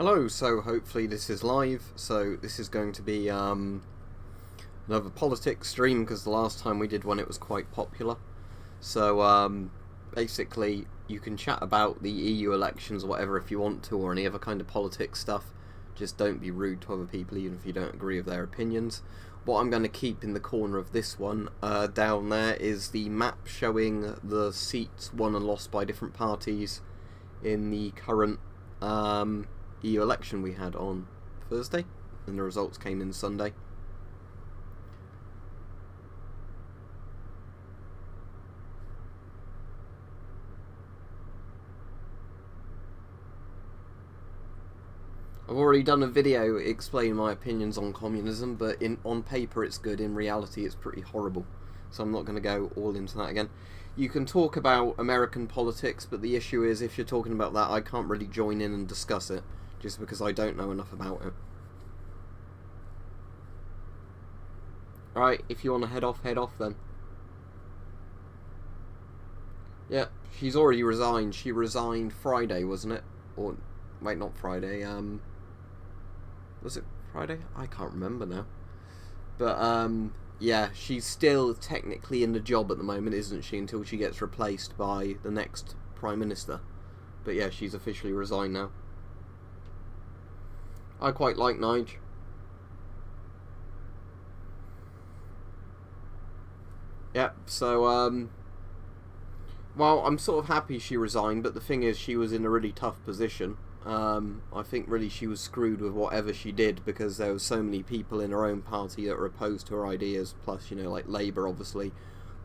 Hello, so hopefully this is live, so this is going to be another politics stream, because the last time we did one it was quite popular. So basically you can chat about the EU elections or whatever if you want to, or any other kind of politics stuff. Just don't be rude to other people even if you don't agree with their opinions. What I'm going to keep in the corner of this one down there is the map showing the seats won and lost by different parties in the current EU election we had on Thursday, and the results came in Sunday. I've already done a video explaining my opinions on communism, but on paper it's good, in reality it's pretty horrible. So I'm not going to go all into that again. You can talk about American politics, but the issue is if you're talking about that, I can't really join in and discuss it, just because I don't know enough about it. Alright, if you want to head off then. Yeah, she's already resigned. She resigned Friday, wasn't it? Or, wait, not Friday, was it Friday? I can't remember now. But, yeah, she's still technically in the job at the moment, isn't she, until she gets replaced by the next Prime Minister. But yeah, she's officially resigned now. I quite like Nige. Yep, so, well, I'm sort of happy she resigned, but the thing is, she was in a really tough position. I think really she was screwed with whatever she did, because there were so many people in her own party that were opposed to her ideas, plus, you know, like Labour obviously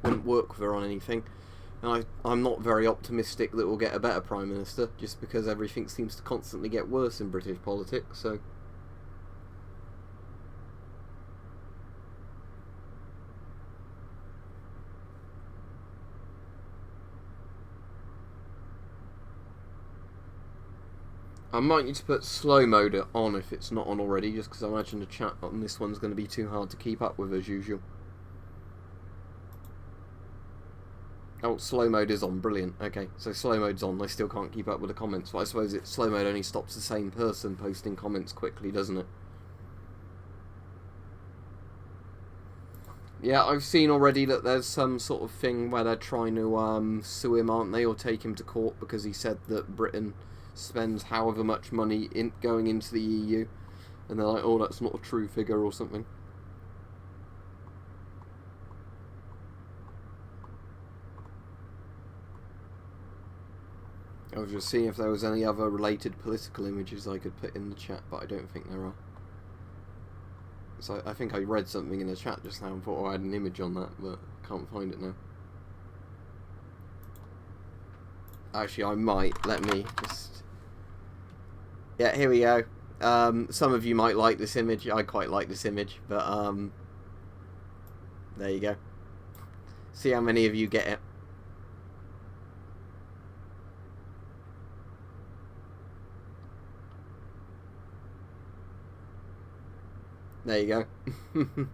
wouldn't work with her on anything. And I'm not very optimistic that we'll get a better Prime Minister, just because everything seems to constantly get worse in British politics, so... I might need to put slow mode on if it's not on already, just because I imagine the chat on this one's going to be too hard to keep up with as usual. Oh, slow mode is on, brilliant. Okay, so slow mode's on, I still can't keep up with the comments, but I suppose slow mode only stops the same person posting comments quickly, doesn't it? Yeah, I've seen already that there's some sort of thing where they're trying to sue him, aren't they, or take him to court because he said that Britain spends however much money going into the EU, and they're like, oh, that's not a true figure or something. I was just seeing if there was any other related political images I could put in the chat, but I don't think there are. So I think I read something in the chat just now and thought, oh, I had an image on that, but can't find it now. Actually, I might. Let me just... Yeah, here we go. Some of you might like this image. I quite like this image, but there you go. See how many of you get it. There you go.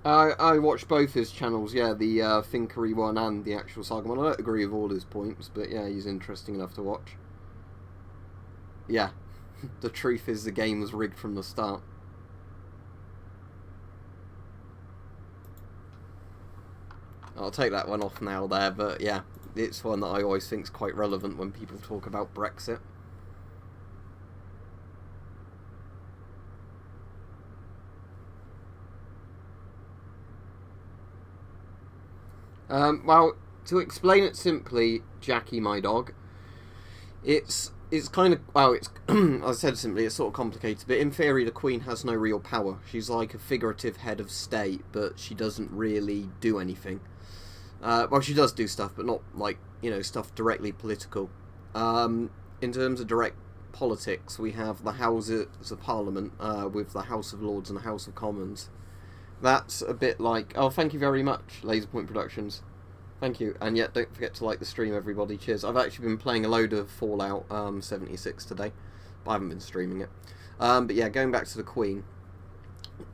I watched both his channels, yeah, the Thinkery one and the actual Saga one. I don't agree with all his points, but yeah, he's interesting enough to watch. Yeah, the truth is the game was rigged from the start. I'll take that one off now there, but yeah, it's one that I always think is quite relevant when people talk about Brexit. Well, to explain it simply, Jackie, my dog, it's kind of, well, it's, as I said simply, it's sort of complicated, but in theory the Queen has no real power. She's like a figurative head of state, but she doesn't really do anything. Well, she does do stuff, but not, like, you know, stuff directly political. In terms of direct politics, we have the Houses of Parliament, with the House of Lords and the House of Commons. That's a bit like... Oh, thank you very much, Laserpoint Productions. Thank you. And yet, don't forget to like the stream, everybody. Cheers. I've actually been playing a load of Fallout 76 today, but I haven't been streaming it. But yeah, going back to the Queen.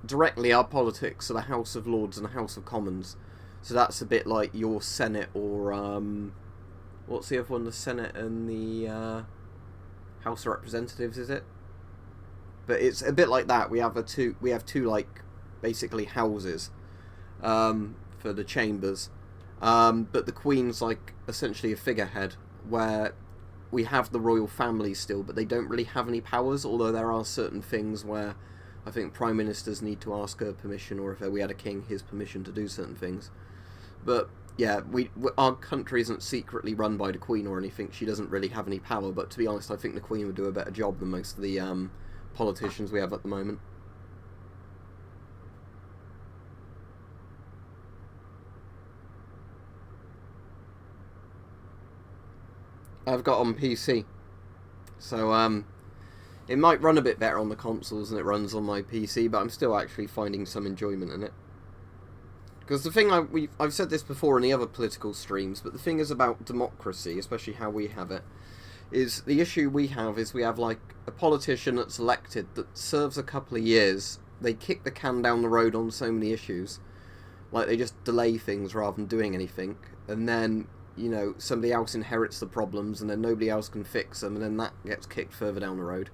Directly, our politics are the House of Lords and the House of Commons. So that's a bit like your Senate or What's the other one? The Senate and the House of Representatives, is it? But it's a bit like that. We have two like basically houses for the chambers, but the Queen's like essentially a figurehead where we have the royal family still, but they don't really have any powers. Although there are certain things where I think prime ministers need to ask her permission, or if we had a king, his permission to do certain things. But yeah, our country isn't secretly run by the Queen or anything. She doesn't really have any power. But to be honest, I think the Queen would do a better job than most of the politicians we have at the moment. I've got on PC, so it might run a bit better on the consoles than it runs on my PC, but I'm still actually finding some enjoyment in it. Because the thing I've said this before in the other political streams, but the thing is about democracy, especially how we have it, is the issue we have is we have like a politician that's elected that serves a couple of years. They kick the can down the road on so many issues, like they just delay things rather than doing anything, and then somebody else inherits the problems, and then nobody else can fix them, and then that gets kicked further down the road.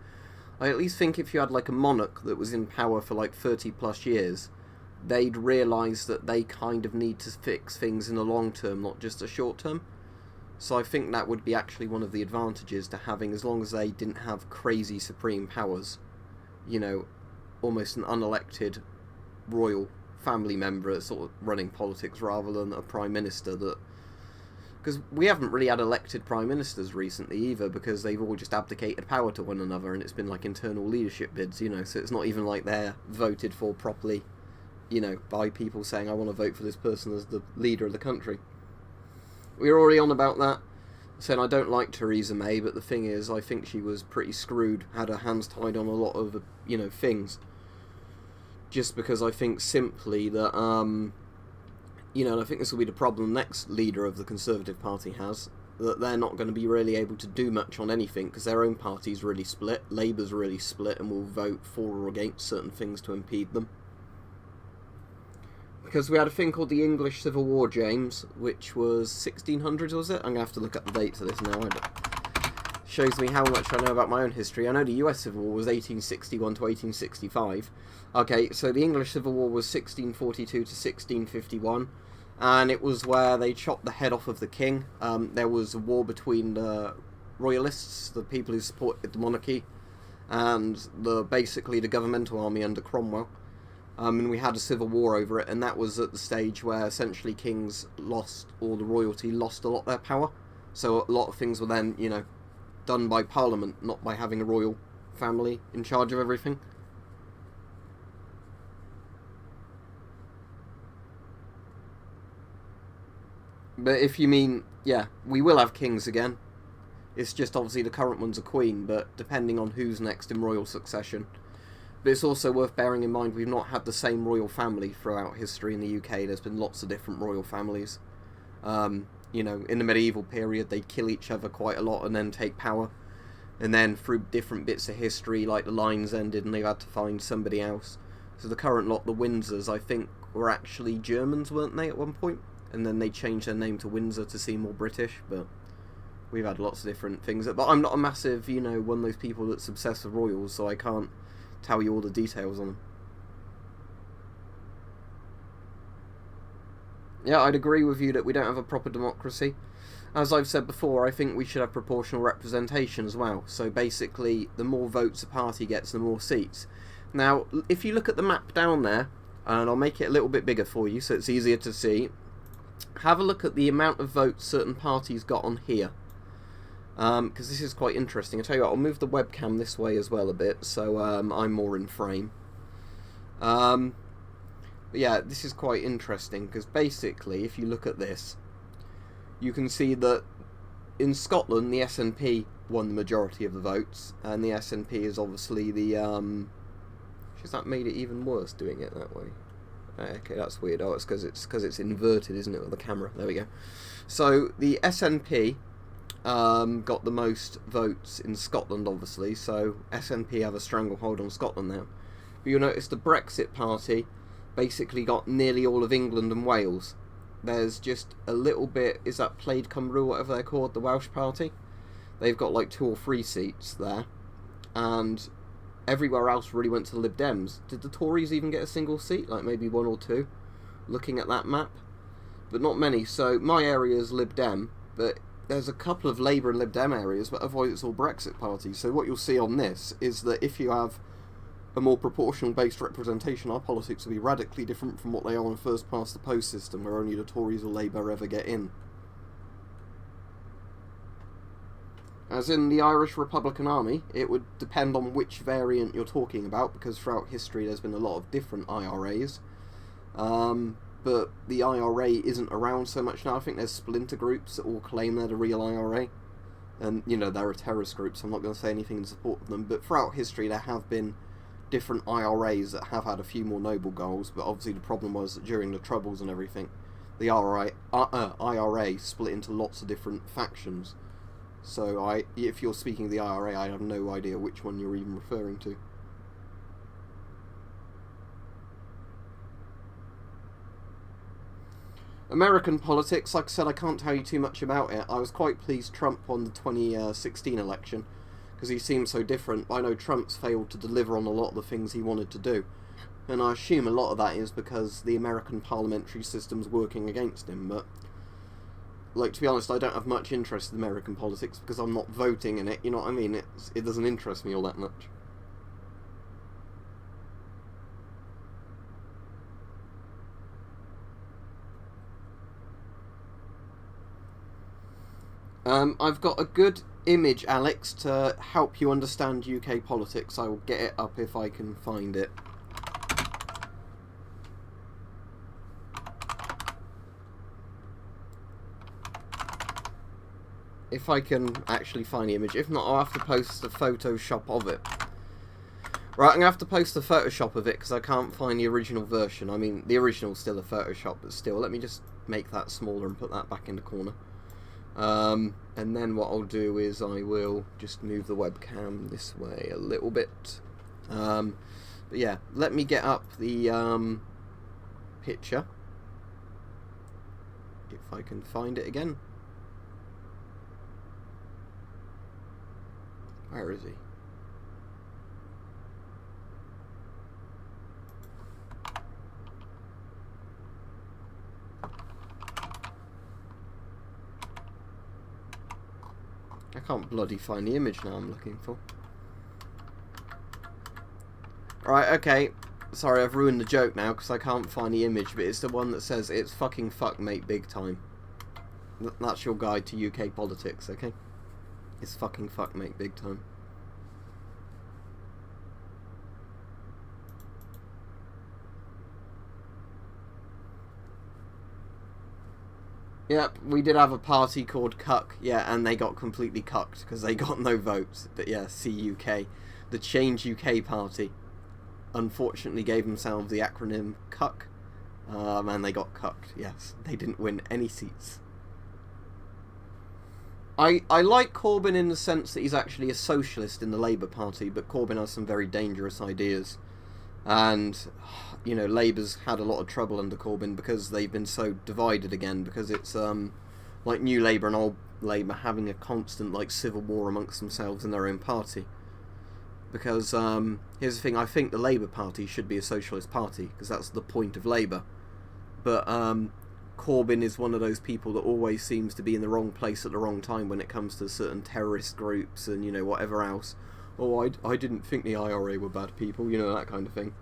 I at least think if you had like a monarch that was in power for like 30 plus years, they'd realise that they kind of need to fix things in the long term, not just the short term. So I think that would be actually one of the advantages to having, as long as they didn't have crazy supreme powers, almost an unelected royal family member sort of running politics rather than a prime minister that... Because we haven't really had elected prime ministers recently either, because they've all just abdicated power to one another, and it's been like internal leadership bids, so it's not even like they're voted for properly, by people saying, I want to vote for this person as the leader of the country. We were already on about that, saying I don't like Theresa May, but the thing is, I think she was pretty screwed, had her hands tied on a lot of, things. Just because I think simply that, and I think this will be the problem next leader of the Conservative Party has, that they're not going to be really able to do much on anything, because their own party's really split, Labour's really split, and will vote for or against certain things to impede them. Because we had a thing called the English Civil War, James, which was 1600s, was it? I'm going to have to look up the dates of this now. Shows me how much I know about my own history. I know the US Civil War was 1861 to 1865. Okay, so the English Civil War was 1642 to 1651, and it was where they chopped the head off of the king. There was a war between the royalists, the people who supported the monarchy, and basically the governmental army under Cromwell. And we had a civil war over it, and that was at the stage where essentially kings lost, or the royalty lost a lot of their power. So a lot of things were then, done by Parliament, not by having a royal family in charge of everything. But if you mean, yeah, we will have kings again. It's just obviously the current one's a queen, but depending on who's next in royal succession. But it's also worth bearing in mind we've not had the same royal family throughout history in the UK. There's been lots of different royal families. In the medieval period, they'd kill each other quite a lot and then take power. And then through different bits of history, like the lines ended and they had to find somebody else. So the current lot, the Windsors, I think, were actually Germans, weren't they, at one point? And then they changed their name to Windsor to seem more British, but we've had lots of different things. But I'm not a massive, one of those people that's obsessed with royals, so I can't tell you all the details on them. Yeah, I'd agree with you that we don't have a proper democracy. As I've said before, I think we should have proportional representation as well. So basically, the more votes a party gets, the more seats. Now, if you look at the map down there, and I'll make it a little bit bigger for you so it's easier to see, have a look at the amount of votes certain parties got on here. Because this is quite interesting. I'll tell you what, I'll move the webcam this way as well a bit, so I'm more in frame. But yeah, this is quite interesting, because basically, if you look at this, you can see that in Scotland, the SNP won the majority of the votes, and the SNP is obviously the... Has that made it even worse, doing it that way? Okay, that's weird. Oh, it's because it's inverted, isn't it, with the camera? There we go. So, the SNP... got the most votes in Scotland, obviously, so SNP have a stranglehold on Scotland now. But you'll notice the Brexit Party basically got nearly all of England and Wales. there's just a little bit, is that Plaid Cymru, whatever they're called, the Welsh party? They've got like 2 or 3 seats there, and everywhere else really went to the Lib Dems. Did the Tories even get a single seat? Like maybe 1 or 2, looking at that map? But not many. So my area is Lib Dem, but there's a couple of Labour and Lib Dem areas, but otherwise it's all Brexit parties. So what you'll see on this is that if you have a more proportional based representation, our politics will be radically different from what they are on a first past the post system, where only the Tories or Labour ever get in. As in the Irish Republican Army, it would depend on which variant you're talking about, because throughout history there's been a lot of different IRAs. But the IRA isn't around so much now. I think there's splinter groups that all claim they're the real IRA. And, you know, they're a terrorist group, so I'm not going to say anything in support of them. But throughout history there have been different IRAs that have had a few more noble goals, but obviously the problem was that during the Troubles and everything, the IRA split into lots of different factions. So if you're speaking of the IRA, I have no idea which one you're even referring to. American politics, like I said, I can't tell you too much about it. I was quite pleased Trump won the 2016 election, because he seems so different. I know Trump's failed to deliver on a lot of the things he wanted to do, and I assume a lot of that is because the American parliamentary system's working against him. But, like, to be honest, I don't have much interest in American politics because I'm not voting in it, you know what I mean? It doesn't interest me all that much. I've got a good image, Alex, to help you understand UK politics. I will get it up if I can find it. If I can actually find the image. If not, I'll have to post a Photoshop of it. Right, I'm going to have to post a Photoshop of it because I can't find the original version. I mean, the original's still a Photoshop, but still, let me just make that smaller and put that back in the corner. And then what I'll do is I will just move the webcam this way a little bit. But yeah, let me get up the picture, if I can find it again. Where is he? I can't bloody find the image now I'm looking for. Right, okay. Sorry, I've ruined the joke now because I can't find the image, but it's the one that says it's fucking fuck mate big time. That's your guide to UK politics, okay? It's fucking fuck mate big time. Yep, we did have a party called Cuck, yeah, and they got completely cucked because they got no votes. But yeah, CUK, the Change UK party, unfortunately gave themselves the acronym Cuck, and they got cucked, yes. They didn't win any seats. I like Corbyn in the sense that he's actually a socialist in the Labour Party, but Corbyn has some very dangerous ideas. And, you know, Labour's had a lot of trouble under Corbyn because they've been so divided again, because it's like New Labour and Old Labour having a constant like civil war amongst themselves in their own party. Because here's the thing, I think the Labour Party should be a socialist party because that's the point of Labour. But Corbyn is one of those people that always seems to be in the wrong place at the wrong time when it comes to certain terrorist groups and, you know, whatever else. Oh, I didn't think the IRA were bad people, you know, that kind of thing.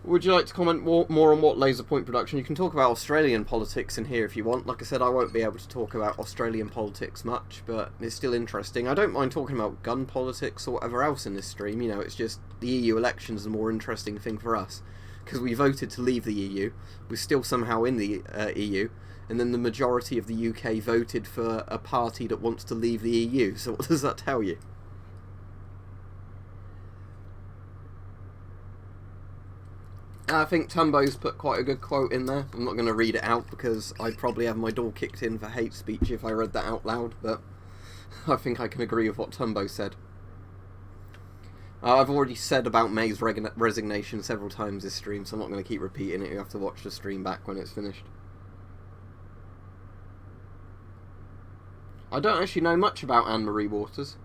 Would you like to comment more on what laser point production? You can talk about Australian politics in here if you want. Like I said, I won't be able to talk about Australian politics much, but it's still interesting. I don't mind talking about gun politics or whatever else in this stream. You know, it's just the EU election's the more interesting thing for us. Because we voted to leave the EU, we're still somehow in the EU, and then the majority of the UK voted for a party that wants to leave the EU. So what does that tell you? I think Tumbo's put quite a good quote in there. I'm not going to read it out because I'd probably have my door kicked in for hate speech if I read that out loud, but I think I can agree with what Tumbo said. I've already said about May's resignation several times this stream, so I'm not going to keep repeating it. You have to watch the stream back when it's finished. I don't actually know much about Anne-Marie Waters.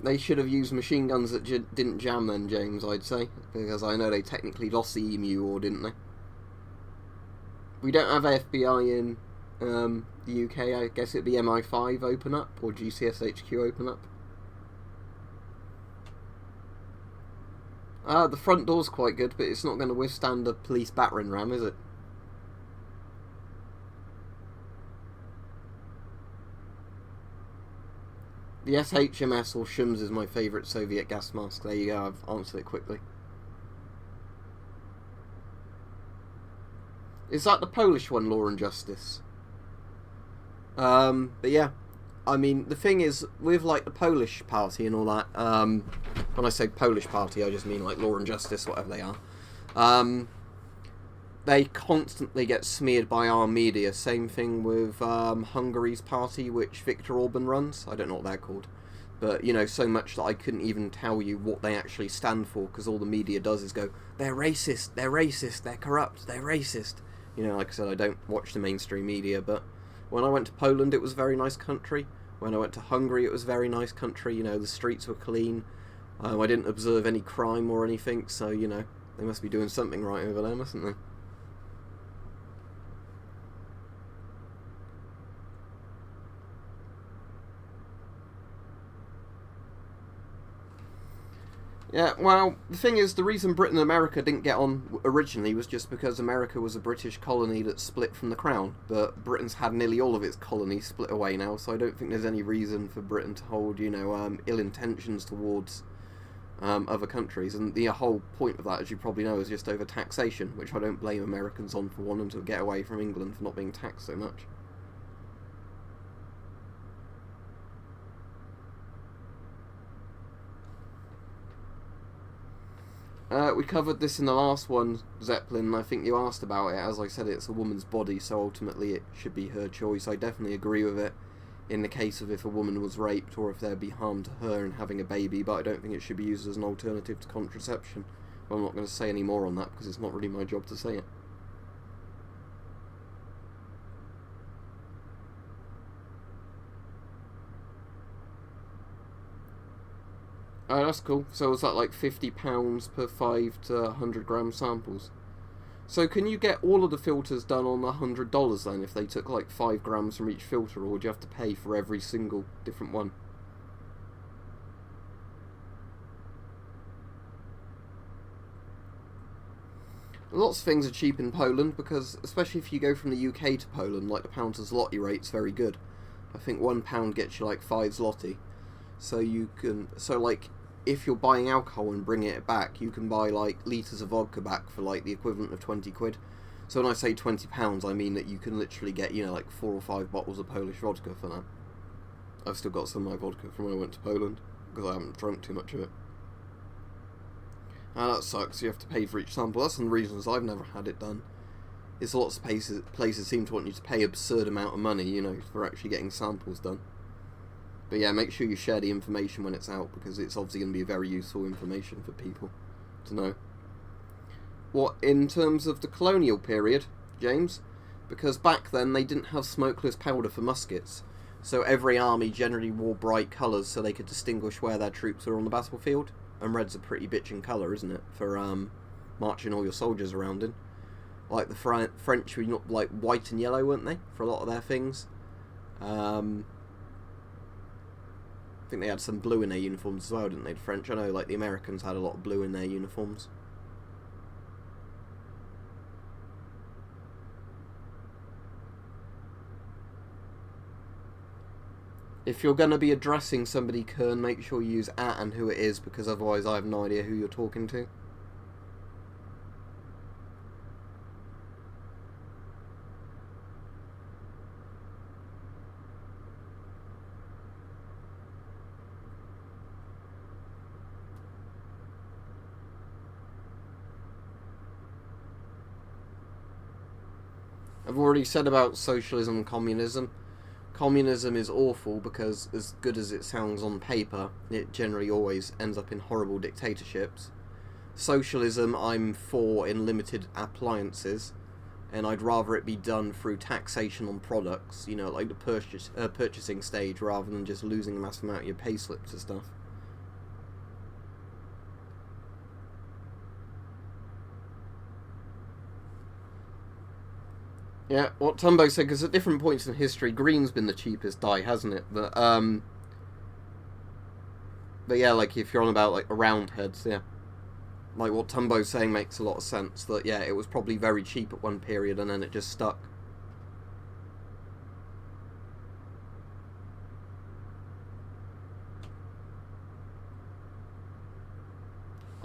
They should have used machine guns that didn't jam then, James, I'd say. Because I know they technically lost the EMU War, didn't they? We don't have FBI in the UK. I guess it'd be MI5 open up, or GCSHQ open up. The front door's quite good, but it's not going to withstand a police battering ram, is it? The SHMS or Shums is my favourite Soviet gas mask. There you go, I've answered it quickly. Is that the Polish one, Law and Justice? But yeah, I mean, the thing is, with like the Polish party and all that, when I say Polish party, I just mean like Law and Justice, whatever they are. They constantly get smeared by our media. Same thing with Hungary's party, which Viktor Orban runs. I don't know what they're called. But, you know, so much that I couldn't even tell you what they actually stand for, because all the media does is go, they're racist, they're racist, they're corrupt, they're racist. You know, like I said, I don't watch the mainstream media, but when I went to Poland, it was a very nice country. When I went to Hungary, it was a very nice country. You know, the streets were clean. I didn't observe any crime or anything, so, you know, they must be doing something right over there, mustn't they? Yeah, well, the thing is, the reason Britain and America didn't get on originally was just because America was a British colony that split from the Crown, but Britain's had nearly all of its colonies split away now, so I don't think there's any reason for Britain to hold, you know, ill intentions towards other countries, and the whole point of that, as you probably know, is just over taxation, which I don't blame Americans on for wanting to get away from England for not being taxed so much. We covered this in the last one, Zeppelin, and I think you asked about it. As I said, it's a woman's body, so ultimately it should be her choice. I definitely agree with it in the case of if a woman was raped or if there'd be harm to her in having a baby, but I don't think it should be used as an alternative to contraception. Well, I'm not going to say any more on that because it's not really my job to say it. Oh, that's cool. So is that like £50 per 5 to 100 gram samples? So can you get all of the filters done on $100 then if they took like 5 grams from each filter, or would you have to pay for every single different one? Lots of things are cheap in Poland because, especially if you go from the UK to Poland, like the pound to zloty rate's very good. I think £1 gets you like 5 zloty. So you can, like, if you're buying alcohol and bringing it back, you can buy like litres of vodka back for like the equivalent of 20 quid. So when I say £20, I mean that you can literally get, you know, like 4 or 5 bottles of Polish vodka for that. I've still got some of my vodka from when I went to Poland, because I haven't drunk too much of it. And that sucks, you have to pay for each sample. That's one of the reasons I've never had it done. It's lots of places seem to want you to pay absurd amount of money, you know, for actually getting samples done. But yeah, make sure you share the information when it's out, because it's obviously going to be very useful information for people to know. What, in terms of the colonial period, James? Because back then they didn't have smokeless powder for muskets, so every army generally wore bright colours so they could distinguish where their troops were on the battlefield. And red's a pretty bitchin' colour, isn't it, for marching all your soldiers around in. Like the French were not like white and yellow, weren't they, for a lot of their things? I think they had some blue in their uniforms as well, didn't they, the French? I know, like, the Americans had a lot of blue in their uniforms. If you're going to be addressing somebody, Kern, make sure you use at and who it is, because otherwise I have no idea who you're talking to. I've already said about socialism and communism. communism is awful because, as good as it sounds on paper, it generally always ends up in horrible dictatorships. Socialism, I'm for in limited appliances, and I'd rather it be done through taxation on products, you know, like the purchasing stage, rather than just losing a massive amount of your pay slips and stuff. Yeah, what Tumbo said, because at different points in history, green's been the cheapest dye, hasn't it? But yeah, like if you're on about like round heads, yeah. Like what Tumbo's saying makes a lot of sense, that yeah, it was probably very cheap at one period and then it just stuck.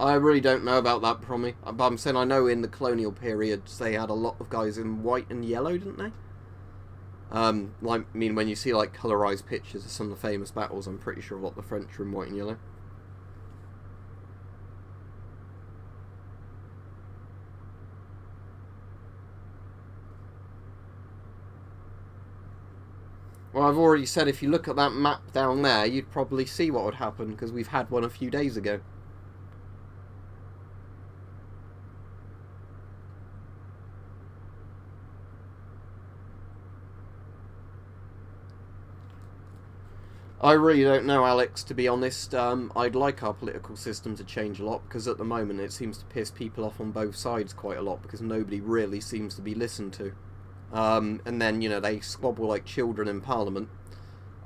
I really don't know about that, Promi. But I'm saying I know in the colonial periods they had a lot of guys in white and yellow, didn't they? Like, I mean, when you see like colorized pictures of some of the famous battles, I'm pretty sure a lot of the French are in white and yellow. Well, I've already said if you look at that map down there, you'd probably see what would happen, because we've had one a few days ago. I really don't know, Alex, to be honest. I'd like our political system to change a lot, because at the moment it seems to piss people off on both sides quite a lot, because nobody really seems to be listened to. And then, you know, they squabble like children in Parliament.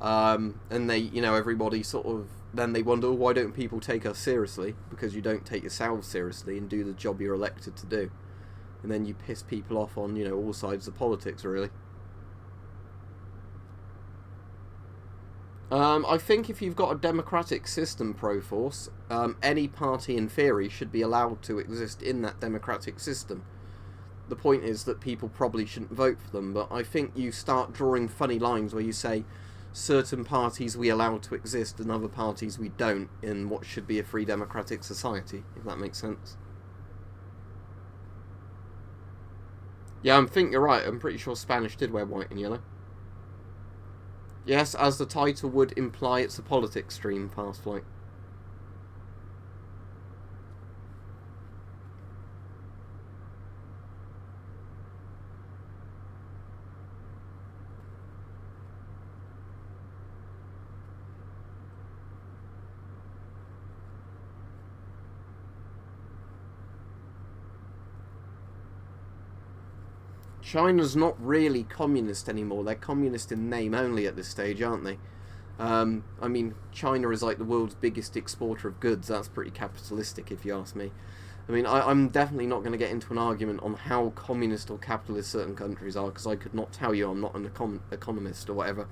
And they, you know, everybody sort of, then they wonder, oh, why don't people take us seriously? Because you don't take yourselves seriously and do the job you're elected to do. And then you piss people off on, you know, all sides of politics, really. I think if you've got a democratic system, Proforce, any party in theory should be allowed to exist in that democratic system. The point is that people probably shouldn't vote for them, but I think you start drawing funny lines where you say certain parties we allow to exist and other parties we don't in what should be a free democratic society, if that makes sense. Yeah, I think you're right. I'm pretty sure Spanish did wear white and yellow. Yes, as the title would imply, it's a politics stream, Fast Flight. China's not really communist anymore. They're communist in name only at this stage, aren't they? I mean, China is like the world's biggest exporter of goods. That's pretty capitalistic, if you ask me. I mean, I'm definitely not going to get into an argument on how communist or capitalist certain countries are, because I could not tell you. I'm not an economist or whatever.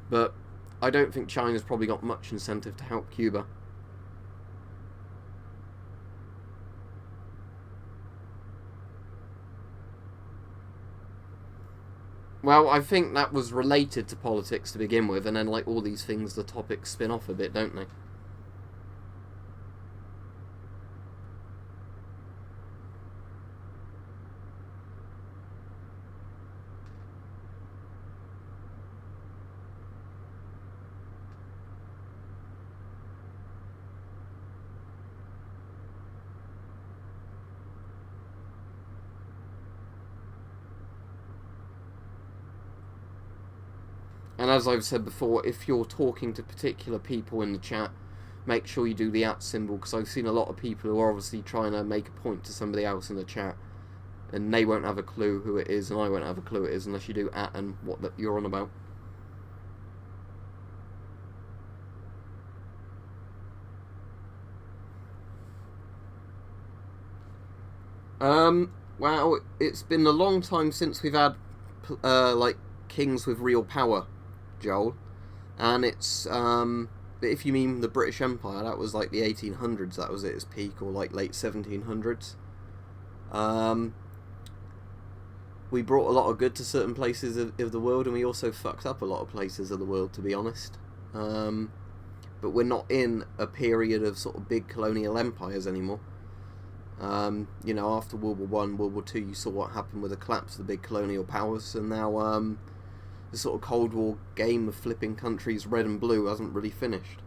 But I don't think China's probably got much incentive to help Cuba. Well, I think that was related to politics to begin with, and then, like all these things, the topics spin off a bit, don't they? And as I've said before, if you're talking to particular people in the chat, make sure you do the @ symbol, because I've seen a lot of people who are obviously trying to make a point to somebody else in the chat, and they won't have a clue who it is, and I won't have a clue who it is unless you do @ and what you're on about. Well, it's been a long time since we've had like kings with real power, Joel, and it's if you mean the British Empire, that was like the 1800s. That was at its peak, or like late 1700s. We brought a lot of good to certain places of the world, and we also fucked up a lot of places of the world, to be honest. But we're not in a period of sort of big colonial empires anymore. You know, after World War One, World War Two, you saw what happened with the collapse of the big colonial powers, and now the sort of Cold War game of flipping countries red and blue hasn't really finished.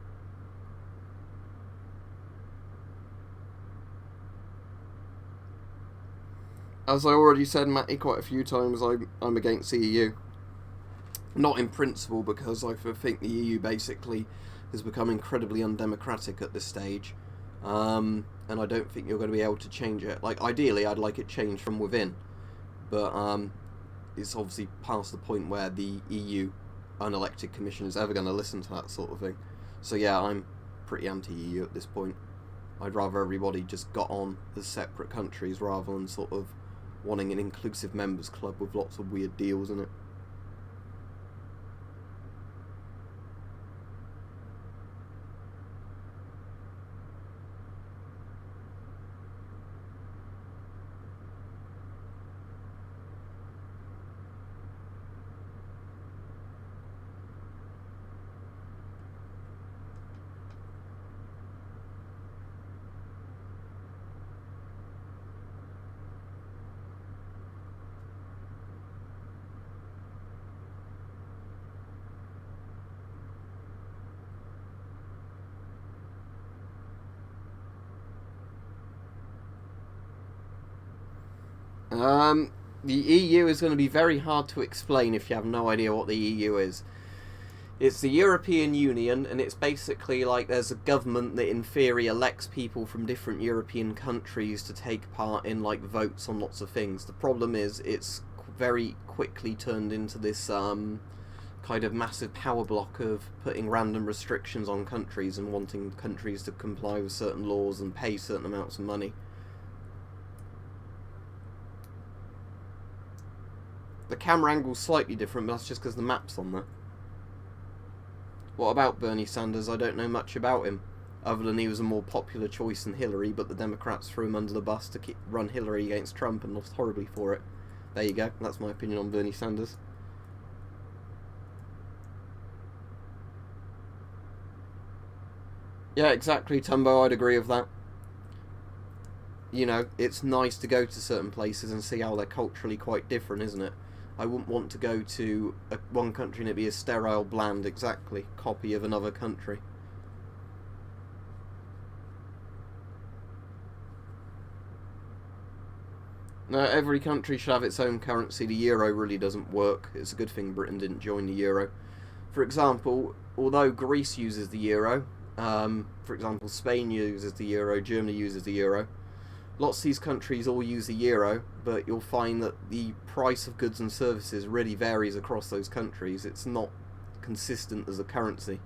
As I already said, Matty, quite a few times, I'm against the EU. Not in principle, because I think the EU basically has become incredibly undemocratic at this stage. And I don't think you're going to be able to change it. Like, ideally, I'd like it changed from within. But it's obviously past the point where the EU unelected commission is ever going to listen to that sort of thing. So yeah, I'm pretty anti-EU at this point. I'd rather everybody just got on as separate countries rather than sort of wanting an inclusive members club with lots of weird deals in it. The EU is going to be very hard to explain if you have no idea what the EU is. It's the European Union, and it's basically like there's a government that in theory elects people from different European countries to take part in like votes on lots of things. The problem is it's very quickly turned into this kind of massive power block of putting random restrictions on countries and wanting countries to comply with certain laws and pay certain amounts of money. The camera angle's slightly different, but that's just because the map's on there. What about Bernie Sanders? I don't know much about him, other than he was a more popular choice than Hillary, but the Democrats threw him under the bus to run Hillary against Trump and lost horribly for it. There you go, that's my opinion on Bernie Sanders. Yeah, exactly, Tumbo, I'd agree with that. You know, it's nice to go to certain places and see how they're culturally quite different, isn't it? I wouldn't want to go to one country and it be a sterile, bland, exactly copy of another country. No, every country should have its own currency. The euro really doesn't work. It's a good thing Britain didn't join the euro. For example, although Greece uses the euro, for example, Spain uses the euro, Germany uses the euro, lots of these countries all use the euro, but you'll find that the price of goods and services really varies across those countries. It's not consistent as a currency.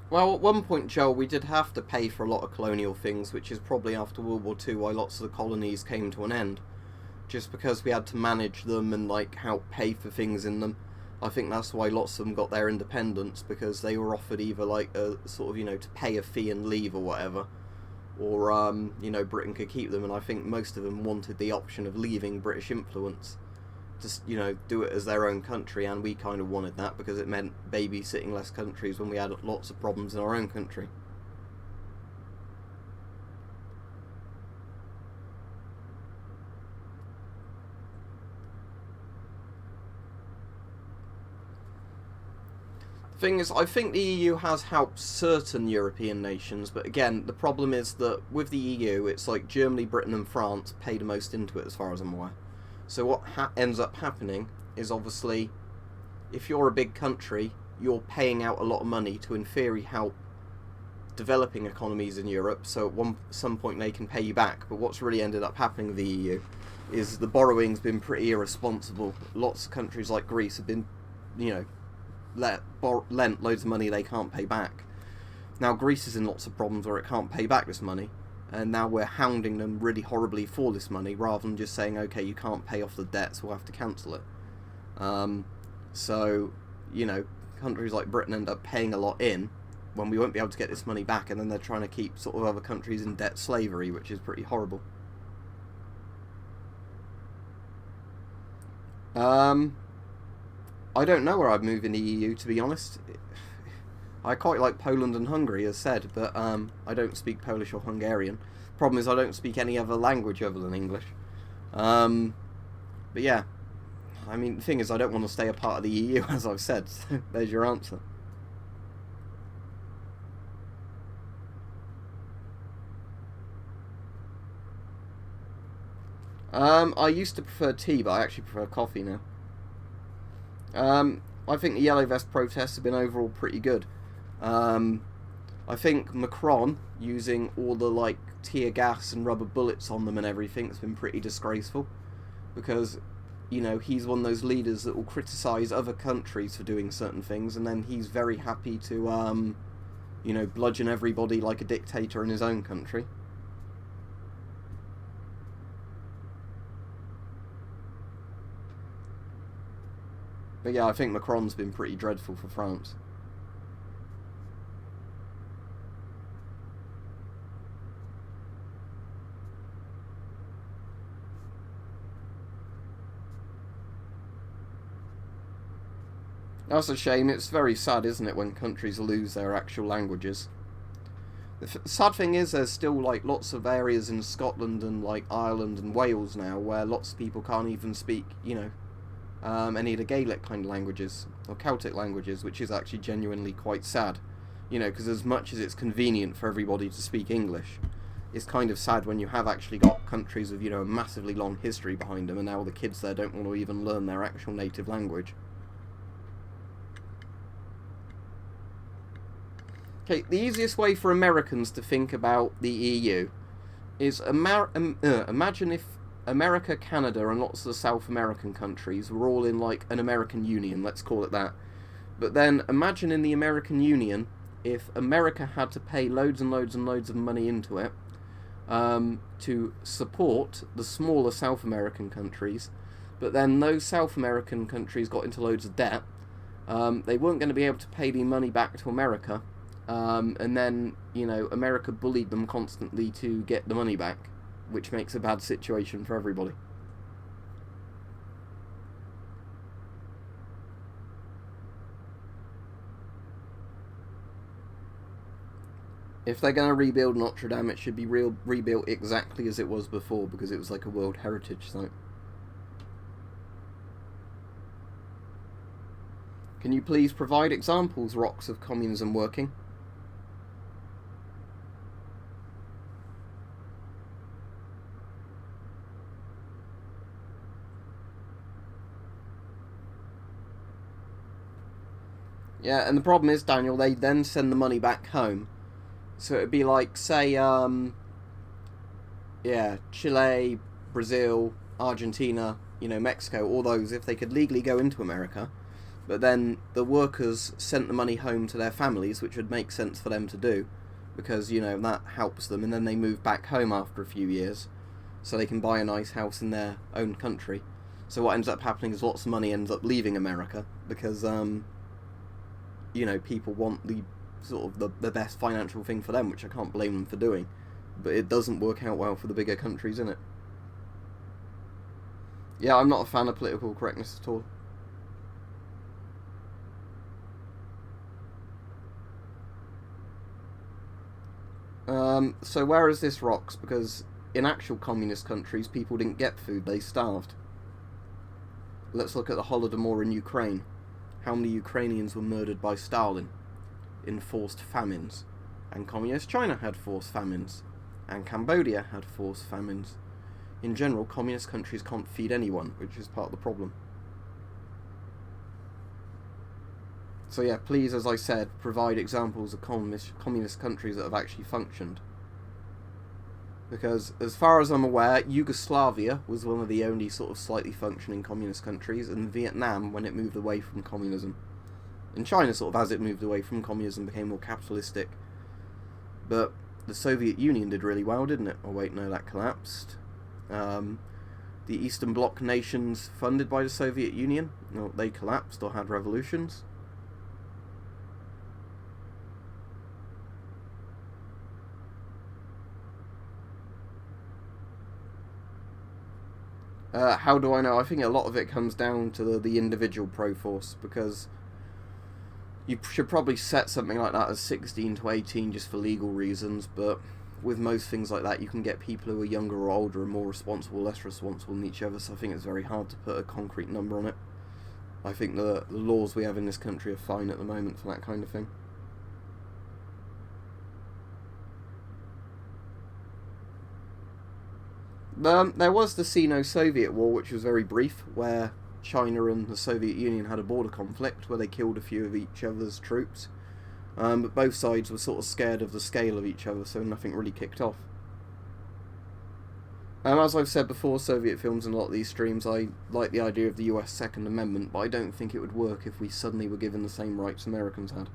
Well, at one point, Joel, we did have to pay for a lot of colonial things, which is probably after World War II why lots of the colonies came to an end. Just because we had to manage them and like how pay for things in them. I think that's why lots of them got their independence, because they were offered either like a sort of, to pay a fee and leave or whatever, or Britain could keep them, and I think most of them wanted the option of leaving British influence. Just, do it as their own country, and we kind of wanted that because it meant babysitting less countries when we had lots of problems in our own country. The thing is, I think the EU has helped certain European nations, but again, the problem is that with the EU, it's like Germany, Britain and France pay the most into it as far as I'm aware. So what ends up happening is, obviously, if you're a big country, you're paying out a lot of money to in theory help developing economies in Europe, so at some point they can pay you back. But what's really ended up happening with the EU is the borrowing's been pretty irresponsible. Lots of countries like Greece have been, lent loads of money they can't pay back. Now Greece is in lots of problems where it can't pay back this money, and now we're hounding them really horribly for this money, rather than just saying, okay, you can't pay off the debt, so we'll have to cancel it. So countries like Britain end up paying a lot in when we won't be able to get this money back, and then they're trying to keep sort of other countries in debt slavery, which is pretty horrible. I don't know where I'd move in the EU, to be honest. I quite like Poland and Hungary, as said, but I don't speak Polish or Hungarian. Problem is, I don't speak any other language other than English. But yeah, I mean, the thing is, I don't want to stay a part of the EU, as I've said, so there's your answer. I used to prefer tea, but I actually prefer coffee now. I think the Yellow Vest protests have been overall pretty good. I think Macron using all the like tear gas and rubber bullets on them and everything has been pretty disgraceful, because he's one of those leaders that will criticise other countries for doing certain things, and then he's very happy to bludgeon everybody like a dictator in his own country. But yeah, I think Macron's been pretty dreadful for France. That's a shame. It's very sad, isn't it, when countries lose their actual languages. The sad thing is, there's still like lots of areas in Scotland and like Ireland and Wales now where lots of people can't even speak, any of the Gaelic kind of languages or Celtic languages, which is actually genuinely quite sad. Because as much as it's convenient for everybody to speak English, it's kind of sad when you have actually got countries with a massively long history behind them, and now the kids there don't want to even learn their actual native language. Okay, the easiest way for Americans to think about the EU is imagine if America, Canada, and lots of the South American countries were all in like an American Union, let's call it that. But then imagine in the American Union if America had to pay loads and loads and loads of money into it to support the smaller South American countries, but then those South American countries got into loads of debt. They weren't going to be able to pay the money back to America. And then, America bullied them constantly to get the money back, which makes a bad situation for everybody. If they're going to rebuild Notre Dame, it should be rebuilt exactly as it was before, because it was like a World Heritage Site. Can you please provide examples, Rocks, of communism working? Yeah, and the problem is, Daniel, they then send the money back home. So it'd be like, say, Chile, Brazil, Argentina, Mexico, all those, if they could legally go into America, but then the workers sent the money home to their families, which would make sense for them to do, because, that helps them, and then they move back home after a few years, so they can buy a nice house in their own country. So what ends up happening is lots of money ends up leaving America, because, people want the sort of the best financial thing for them, which I can't blame them for doing, but it doesn't work out well for the bigger countries, innit? Yeah, I'm not a fan of political correctness at all. So where is this, Rocks? Because in actual communist countries, people didn't get food, they starved. Let's look at the Holodomor in Ukraine. How many Ukrainians were murdered by Stalin in forced famines? And communist China had forced famines. And Cambodia had forced famines. In general, communist countries can't feed anyone, which is part of the problem. So yeah, please, as I said, provide examples of communist countries that have actually functioned. Because, as far as I'm aware, Yugoslavia was one of the only sort of slightly functioning communist countries, and Vietnam when it moved away from communism. And China, sort of, as it moved away from communism, became more capitalistic. But the Soviet Union did really well, didn't it? Oh wait, no, that collapsed. The Eastern Bloc nations funded by the Soviet Union, well, they collapsed or had revolutions. How do I know? I think a lot of it comes down to the individual pro-force, because you should probably set something like that as 16 to 18 just for legal reasons, but with most things like that you can get people who are younger or older and more responsible, less responsible than each other, so I think it's very hard to put a concrete number on it. I think the laws we have in this country are fine at the moment for that kind of thing. There was the Sino-Soviet War, which was very brief, where China and the Soviet Union had a border conflict where they killed a few of each other's troops. But both sides were sort of scared of the scale of each other, so nothing really kicked off. As I've said before, Soviet films and a lot of these streams, I like the idea of the US Second Amendment, but I don't think it would work if we suddenly were given the same rights Americans had.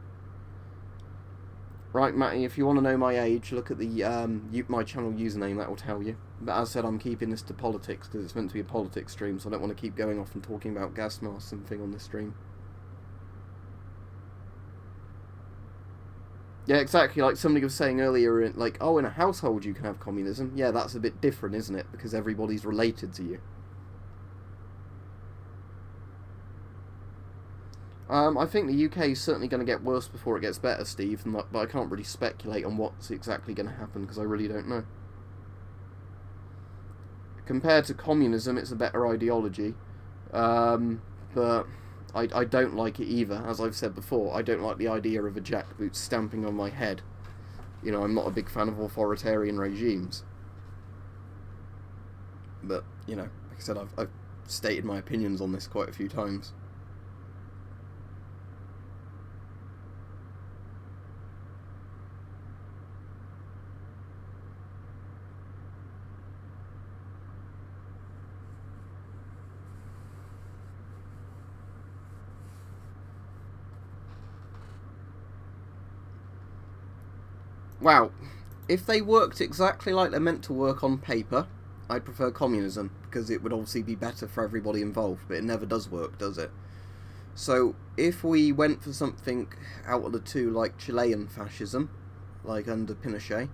Right, Matty, if you want to know my age, look at the my channel username, that will tell you. But as I said, I'm keeping this to politics, because it's meant to be a politics stream, so I don't want to keep going off and talking about gas masks and thing on this stream. Yeah, exactly, like somebody was saying earlier, like, oh, in a household you can have communism. Yeah, that's a bit different, isn't it? Because everybody's related to you. I think the UK is certainly going to get worse before it gets better, Steve, but I can't really speculate on what's exactly going to happen, because I really don't know. Compared to communism, it's a better ideology, but I don't like it either. As I've said before, I don't like the idea of a jackboot stamping on my head. You know, I'm not a big fan of authoritarian regimes. But, you know, like I said, I've stated my opinions on this quite a few times. Wow, if they worked exactly like they're meant to work on paper, I'd prefer communism, because it would obviously be better for everybody involved, but it never does work, does it? So, if we went for something out of the two, like Chilean fascism, like under Pinochet,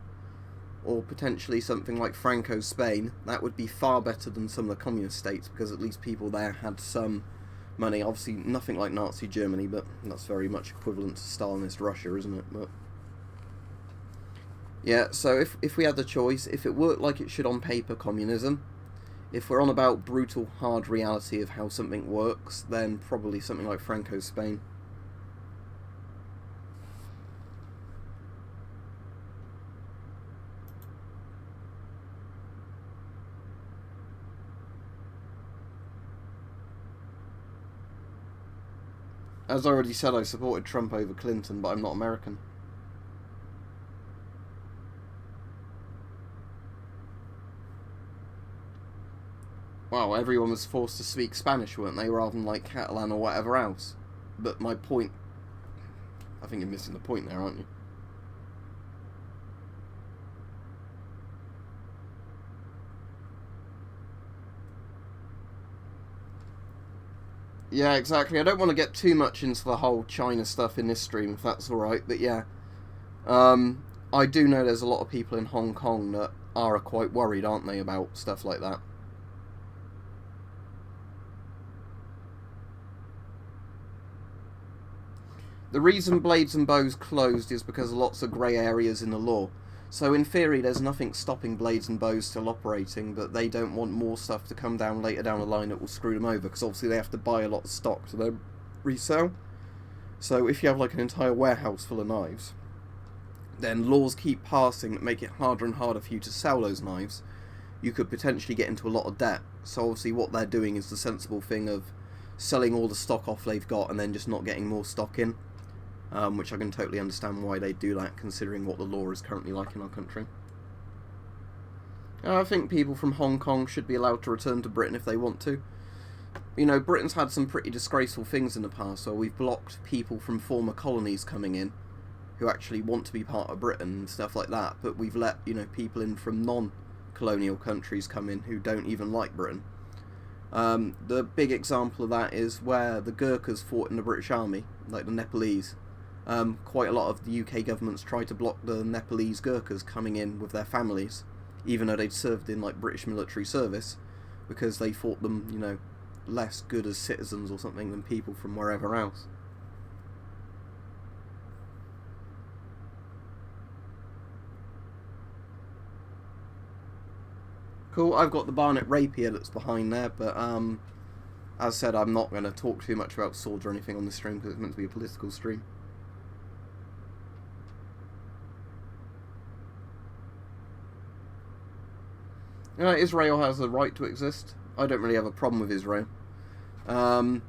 or potentially something like Franco's Spain, that would be far better than some of the communist states, because at least people there had some money. Obviously, nothing like Nazi Germany, but that's very much equivalent to Stalinist Russia, isn't it? But yeah, so if we had the choice, if it worked like it should on paper, communism. If we're on about brutal, hard reality of how something works, then probably something like Franco's Spain. As I already said, I supported Trump over Clinton, but I'm not American. Well, everyone was forced to speak Spanish, weren't they, rather than like Catalan or whatever else. But my point... I think you're missing the point there, aren't you? Yeah, exactly. I don't want to get too much into the whole China stuff in this stream, if that's alright, but yeah. I do know there's a lot of people in Hong Kong that are quite worried, aren't they, about stuff like that. The reason Blades and Bows closed is because of lots of grey areas in the law. So in theory there's nothing stopping Blades and Bows still operating, but they don't want more stuff to come down later down the line that will screw them over, because obviously they have to buy a lot of stock to then resell. So if you have like an entire warehouse full of knives, then laws keep passing that make it harder and harder for you to sell those knives. You could potentially get into a lot of debt. So obviously what they're doing is the sensible thing of selling all the stock off they've got and then just not getting more stock in. Which I can totally understand why they do that, considering what the law is currently like in our country. I think people from Hong Kong should be allowed to return to Britain if they want to. You know, Britain's had some pretty disgraceful things in the past, so we've blocked people from former colonies coming in who actually want to be part of Britain and stuff like that, but we've let, you know, people in from non-colonial countries come in who don't even like Britain. The big example of that is where the Gurkhas fought in the British Army, like the Nepalese. Quite a lot of the UK governments tried to block the Nepalese Gurkhas coming in with their families, even though they'd served in like British military service, because they thought them, you know, less good as citizens or something than people from wherever else. Cool, I've got the Barnet Rapier that's behind there, but as I said, I'm not going to talk too much about swords or anything on this stream because it's meant to be a political stream. Israel has a right to exist. I don't really have a problem with Israel. The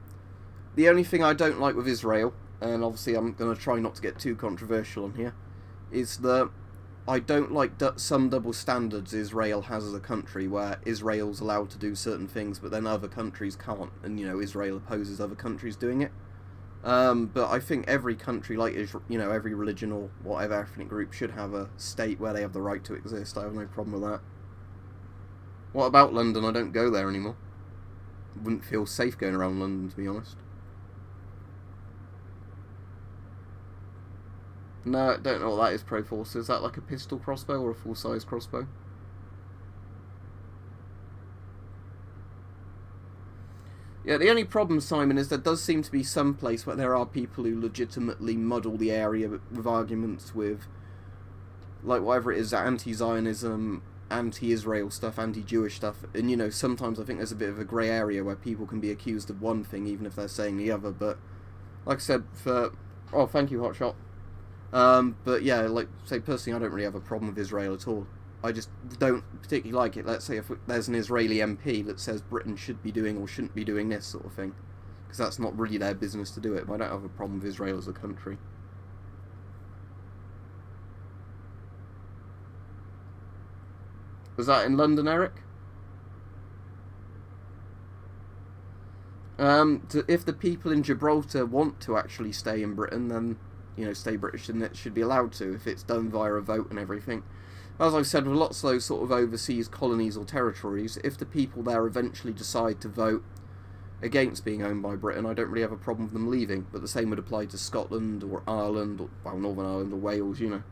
only thing I don't like with Israel, and obviously I'm going to try not to get too controversial on here, is that I don't like some double standards Israel has as a country, where Israel's allowed to do certain things, but then other countries can't, and, you know, Israel opposes other countries doing it. But I think every country, like Israel, you know, every religion or whatever ethnic group should have a state where they have the right to exist. I have no problem with that. What about London? I don't go there anymore. Wouldn't feel safe going around London, to be honest. No, don't know what that is, Proforce. Is that like a pistol crossbow or a full-size crossbow? Yeah, the only problem, Simon, is there does seem to be some place where there are people who legitimately muddle the area with arguments with, like, whatever it is, anti-Zionism, anti-Israel stuff, anti-Jewish stuff, and, you know, sometimes I think there's a bit of a grey area where people can be accused of one thing even if they're saying the other, but, like I said, oh, thank you, Hotshot. But yeah, like, say, personally, I don't really have a problem with Israel at all. I just don't particularly like it. Let's say if there's an Israeli MP that says Britain should be doing or shouldn't be doing this sort of thing, because that's not really their business to do it, but I don't have a problem with Israel as a country. Was that in London, Eric? If the people in Gibraltar want to actually stay in Britain, then, you know, stay British, and it should be allowed to, if it's done via a vote and everything. As I've said, with lots of those sort of overseas colonies or territories, if the people there eventually decide to vote against being owned by Britain, I don't really have a problem with them leaving, but the same would apply to Scotland or Ireland, or, well, Northern Ireland or Wales, you know.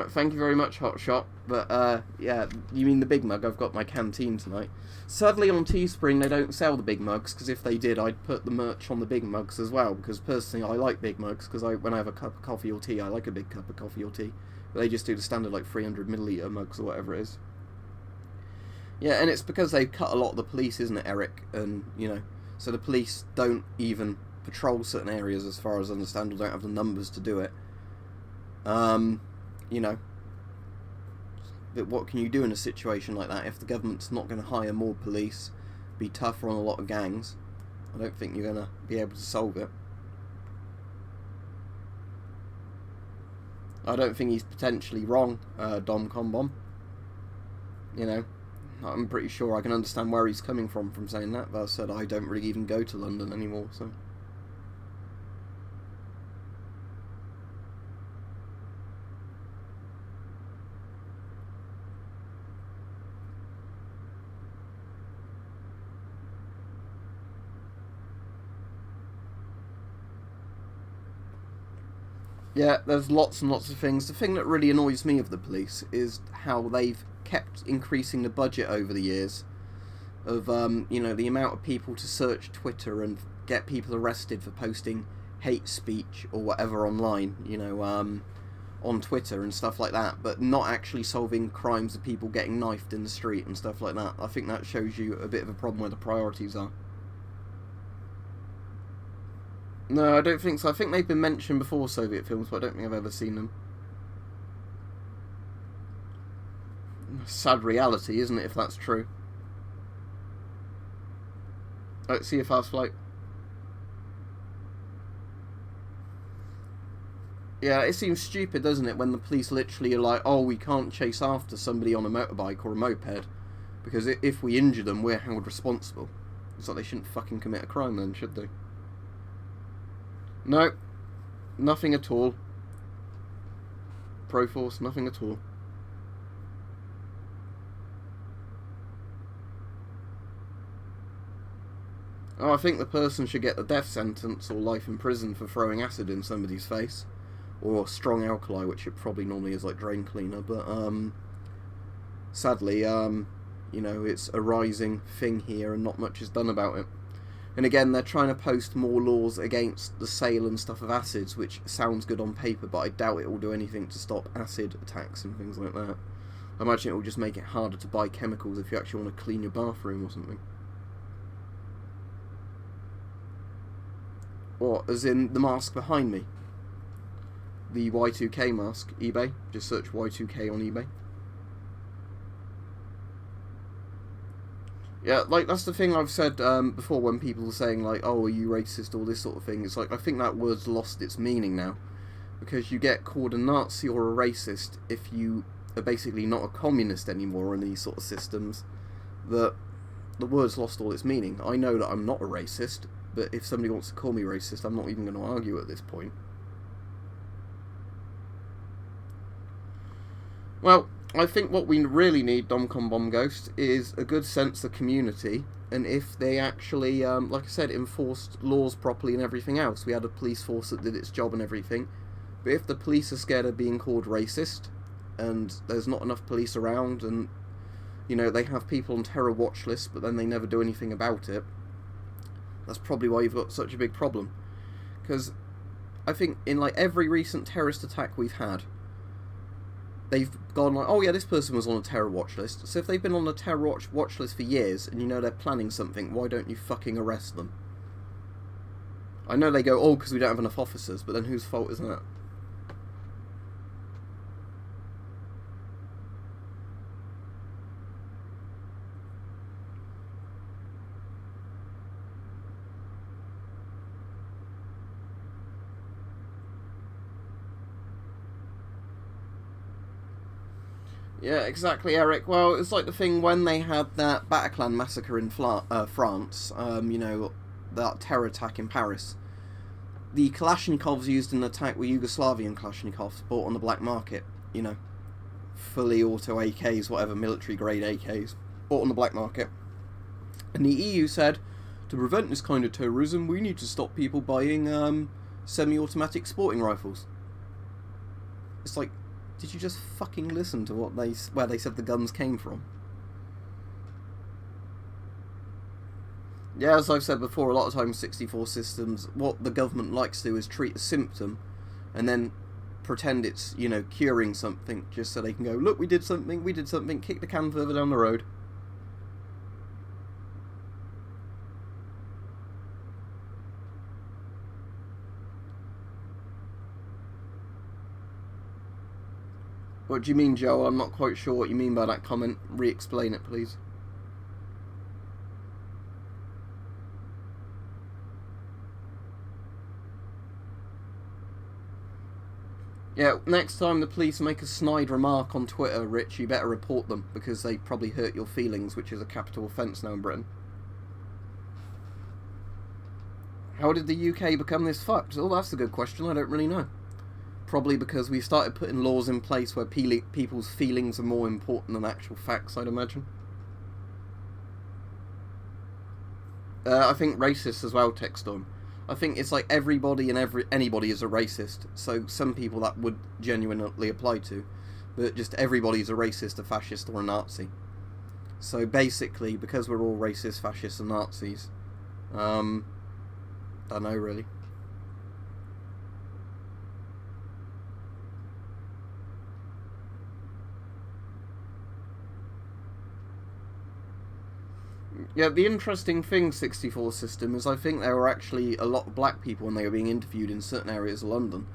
Thank you very much, Hotshot. But, yeah, you mean the big mug? I've got my canteen tonight. Sadly, on Teespring, they don't sell the big mugs, because if they did, I'd put the merch on the big mugs as well, because personally, I like big mugs, because when I have a cup of coffee or tea, I like a big cup of coffee or tea. But they just do the standard, like, 300ml mugs or whatever it is. Yeah, and it's because they cut a lot of the police, isn't it, Eric? And, you know, so the police don't even patrol certain areas, as far as I understand, or don't have the numbers to do it. You know, but what can you do in a situation like that if the government's not going to hire more police, be tougher on a lot of gangs? I don't think you're going to be able to solve it. I don't think he's potentially wrong, Dom Combom. You know, I'm pretty sure I can understand where he's coming from saying that, but I said I don't really even go to London anymore, so... Yeah, there's lots and lots of things. The thing that really annoys me of the police is how they've kept increasing the budget over the years of, you know, the amount of people to search Twitter and get people arrested for posting hate speech or whatever online, you know, on Twitter and stuff like that, but not actually solving crimes of people getting knifed in the street and stuff like that. I think that shows you a bit of a problem where the priorities are. No, I don't think so. I think they've been mentioned before, Soviet films, but I don't think I've ever seen them. Sad reality, isn't it, if that's true? Let's see a fast flight. Yeah, it seems stupid, doesn't it, when the police literally are like, oh, we can't chase after somebody on a motorbike or a moped, because if we injure them, we're held responsible. It's like they shouldn't fucking commit a crime then, should they? No, nothing at all. Proforce, nothing at all. Oh, I think the person should get the death sentence or life in prison for throwing acid in somebody's face. or strong alkali, which it probably normally is like drain cleaner, but sadly, it's a rising thing here and not much is done about it. And again, they're trying to post more laws against the sale and stuff of acids, which sounds good on paper, but I doubt it will do anything to stop acid attacks and things like that. I imagine it will just make it harder to buy chemicals if you actually want to clean your bathroom or something. Or, as in the mask behind me. The Y2K mask, eBay. Just search Y2K on eBay. Yeah, like, that's the thing I've said before when people are saying, like, oh, are you racist, all this sort of thing. It's like, I think that word's lost its meaning now. Because you get called a Nazi or a racist if you are basically not a communist anymore in these sort of systems. That the word's lost all its meaning. I know that I'm not a racist, but if somebody wants to call me racist, I'm not even going to argue at this point. Well, I think what we really need, Domcom Bomb Ghost, is a good sense of community, and if they actually, like I said, enforced laws properly and everything else. We had a police force that did its job and everything, but if the police are scared of being called racist, and there's not enough police around, and, they have people on terror watch lists, but then they never do anything about it, that's probably why you've got such a big problem. Because I think in, like, every recent terrorist attack we've had, they've gone like, oh yeah, this person was on a terror watch list. So if they've been on a terror watch list for years, and they're planning something, why don't you fucking arrest them? I know they go, oh, because we don't have enough officers, but then whose fault is that? Yeah, exactly, Eric. Well, it's like the thing when they had that Bataclan massacre in France, that terror attack in Paris. The Kalashnikovs used in the attack were Yugoslavian Kalashnikovs bought on the black market, fully auto AKs, whatever, military grade AKs, bought on the black market. And the EU said, to prevent this kind of terrorism, we need to stop people buying semi-automatic sporting rifles. It's like, did you just fucking listen to where they said the guns came from? Yeah, as I've said before, a lot of times 64 systems, what the government likes to do is treat a symptom and then pretend it's, curing something, just so they can go, look, we did something, kick the can further down the road. What do you mean, Joe? I'm not quite sure what you mean by that comment. Re-explain it, please. Yeah, next time the police make a snide remark on Twitter, Rich, you better report them, because they probably hurt your feelings, which is a capital offence now in Britain. How did the UK become this fucked? Oh, that's a good question. I don't really know. Probably because we started putting laws in place where people's feelings are more important than actual facts, I'd imagine. I think racist as well, Textorm. I think it's like everybody and anybody is a racist. So some people that would genuinely apply to, but just everybody's a racist, a fascist, or a Nazi. So basically, because we're all racist, fascists, and Nazis, don't know really. Yeah, the interesting thing, 64 system, is I think there were actually a lot of black people when they were being interviewed in certain areas of London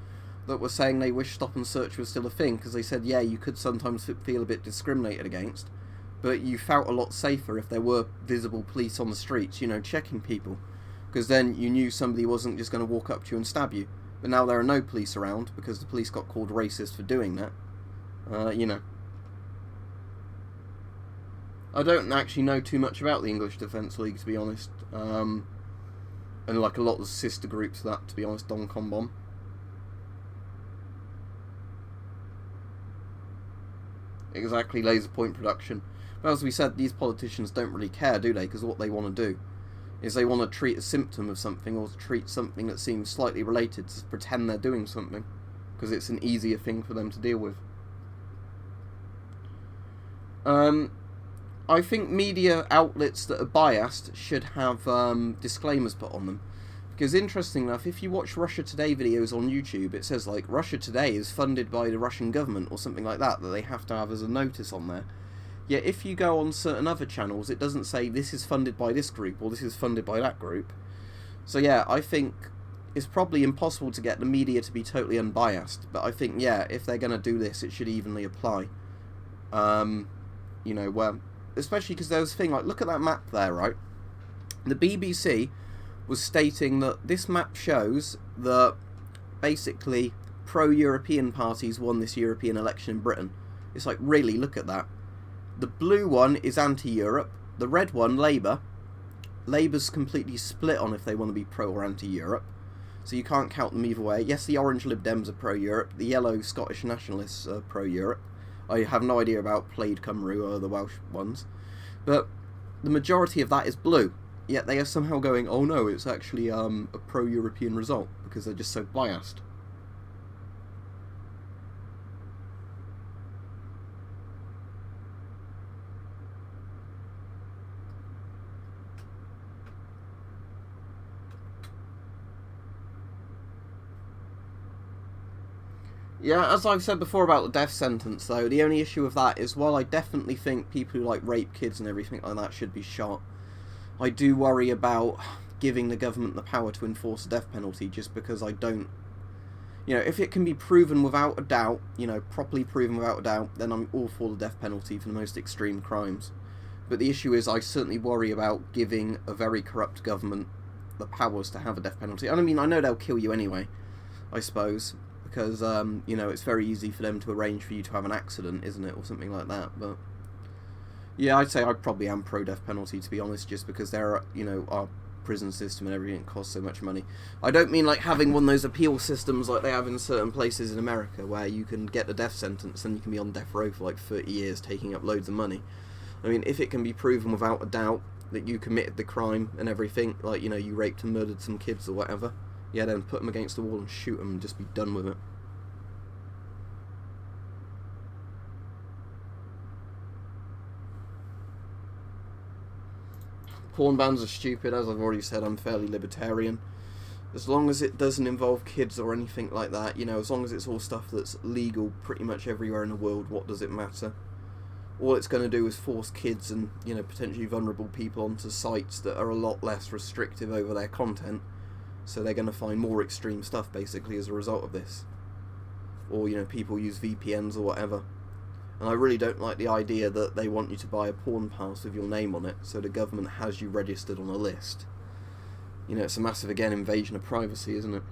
that were saying they wish stop and search was still a thing, because they said, yeah, you could sometimes feel a bit discriminated against, but you felt a lot safer if there were visible police on the streets, checking people, because then you knew somebody wasn't just going to walk up to you and stab you. But now there are no police around, because the police got called racist for doing that. I don't actually know too much about the English Defence League, to be honest. And like a lot of the sister groups of that, to be honest, Domcom Bomb. Exactly, laser point production. But as we said, these politicians don't really care, do they? Because what they want to do is they want to treat a symptom of something, or treat something that seems slightly related, to pretend they're doing something. because it's an easier thing for them to deal with. I think media outlets that are biased should have disclaimers put on them. Because interesting enough, if you watch Russia Today videos on YouTube, it says like Russia Today is funded by the Russian government or something like that they have to have as a notice on there. Yet if you go on certain other channels, it doesn't say this is funded by this group or this is funded by that group. So yeah, I think it's probably impossible to get the media to be totally unbiased. But I think, yeah, if they're going to do this, it should evenly apply. You know, where, especially because there's a thing like, look at that map there, right? The BBC was stating that this map shows that basically pro-European parties won this European election in Britain. It's like, really, look at that. The blue one is anti-Europe, the red one, Labour. Labour's completely split on if they want to be pro or anti-Europe, so you can't count them either way. Yes, the orange Lib Dems are pro-Europe, the yellow Scottish Nationalists are pro-Europe. I have no idea about Plaid Cymru or the Welsh ones, but the majority of that is blue. Yet they are somehow going, oh no, it's actually a pro-European result, because they're just so biased. Yeah, as I've said before about the death sentence, though, the only issue with that is, while I definitely think people who like rape kids and everything like that should be shot, I do worry about giving the government the power to enforce the death penalty, just because I don't... You know, if it can be proven without a doubt, you know, properly proven without a doubt, then I'm all for the death penalty for the most extreme crimes. But the issue is, I certainly worry about giving a very corrupt government the powers to have a death penalty. And I mean, I know they'll kill you anyway, I suppose, because, you know, it's very easy for them to arrange for you to have an accident, isn't it, or something like that, but... Yeah, I'd say I probably am pro-death penalty, to be honest, just because there are, you know, our prison system and everything costs so much money. I don't mean like having one of those appeal systems like they have in certain places in America, where you can get the death sentence and you can be on death row for like 30 years, taking up loads of money. I mean, if it can be proven without a doubt that you committed the crime and everything, like, you know, you raped and murdered some kids or whatever, yeah, then put them against the wall and shoot them and just be done with it. Porn bans are stupid. As I've already said, I'm fairly libertarian. As long as it doesn't involve kids or anything like that, you know, as long as it's all stuff that's legal pretty much everywhere in the world, what does it matter? All it's going to do is force kids and, you know, potentially vulnerable people onto sites that are a lot less restrictive over their content, so they're going to find more extreme stuff, basically, as a result of this. Or, you know, people use VPNs or whatever. And I really don't like the idea that they want you to buy a porn pass with your name on it, so the government has you registered on a list. You know, it's a massive, again, invasion of privacy, isn't it?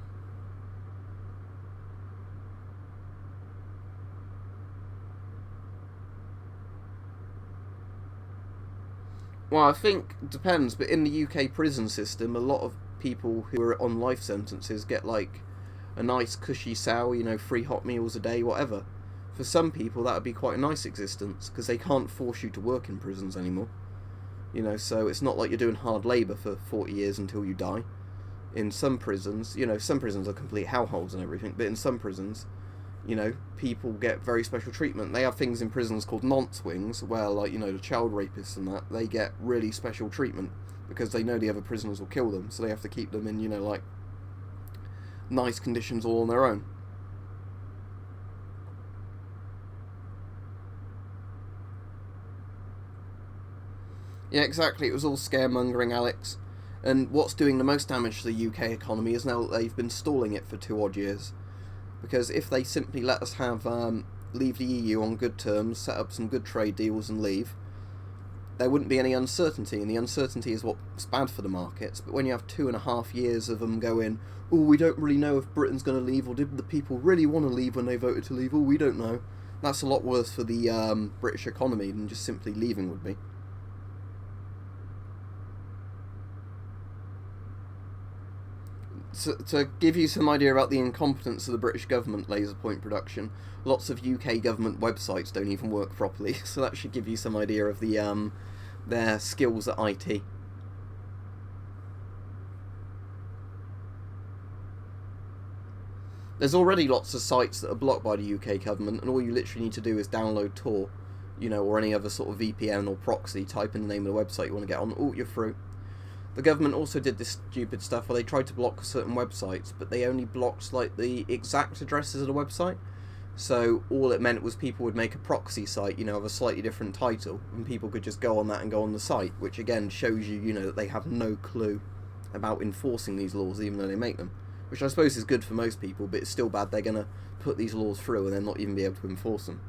Well, I think it depends, but in the UK prison system, a lot of people who are on life sentences get, like, a nice cushy cell, you know, 3 hot meals a day, whatever. For some people, that would be quite a nice existence, because they can't force you to work in prisons anymore. You know, so it's not like you're doing hard labour for 40 years until you die. In some prisons, you know, some prisons are complete hellholes and everything, but in some prisons, you know, people get very special treatment. They have things in prisons called nonce wings, where, like, you know, the child rapists and that, they get really special treatment, because they know the other prisoners will kill them, so they have to keep them in, you know, like, nice conditions all on their own. Yeah, exactly. It was all scaremongering, Alex. And what's doing the most damage to the UK economy is now that they've been stalling it for 2 odd years. Because if they simply let us have leave the EU on good terms, set up some good trade deals and leave, there wouldn't be any uncertainty, and the uncertainty is what's bad for the markets. But when you have 2.5 years of them going, oh, we don't really know if Britain's going to leave, or did the people really want to leave when they voted to leave, oh, we don't know, that's a lot worse for the British economy than just simply leaving would be. To give you some idea about the incompetence of the British government laser point production, lots of UK government websites don't even work properly, so that should give you some idea of the their skills at IT. There's already lots of sites that are blocked by the UK government, and all you literally need to do is download Tor, or any other sort of VPN or proxy, type in the name of the website you want to get on, you're through. The government also did this stupid stuff where they tried to block certain websites, but they only blocked like the exact addresses of the website. So all it meant was people would make a proxy site, of a slightly different title, and people could just go on that and go on the site, which again shows you, that they have no clue about enforcing these laws, even though they make them. Which I suppose is good for most people, but it's still bad they're going to put these laws through and then not even be able to enforce them.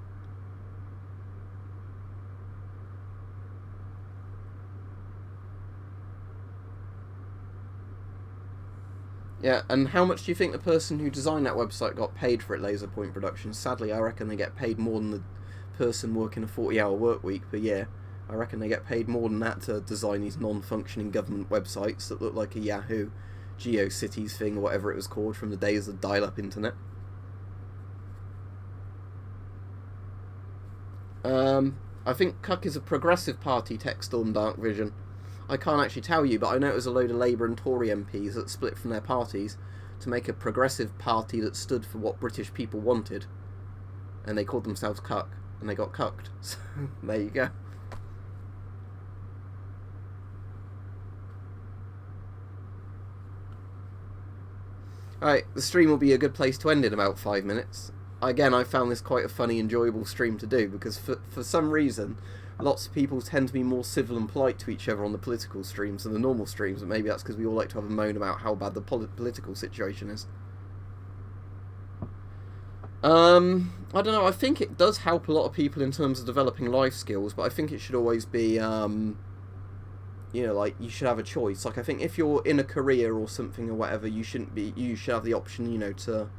Yeah, and how much do you think the person who designed that website got paid for it, Laser Point Productions? Sadly, I reckon they get paid more than the person working a 40-hour work week per year. I reckon they get paid more than that to design these non-functioning government websites that look like a Yahoo GeoCities thing, or whatever it was called, from the days of dial-up internet. I think Cuck is a progressive party, Textorm Dark Vision. I can't actually tell you, but I know it was a load of Labour and Tory MPs that split from their parties to make a progressive party that stood for what British people wanted. And they called themselves Cuck, and they got cucked. So, there you go. Alright, the stream will be a good place to end in about 5 minutes. Again, I found this quite a funny, enjoyable stream to do, because for some reason, lots of people tend to be more civil and polite to each other on the political streams than the normal streams, and maybe that's because we all like to have a moan about how bad the political situation is. I don't know, I think it does help a lot of people in terms of developing life skills, but I think it should always be, like, you should have a choice. Like, I think if you're in a career or something or whatever, you should have the option, to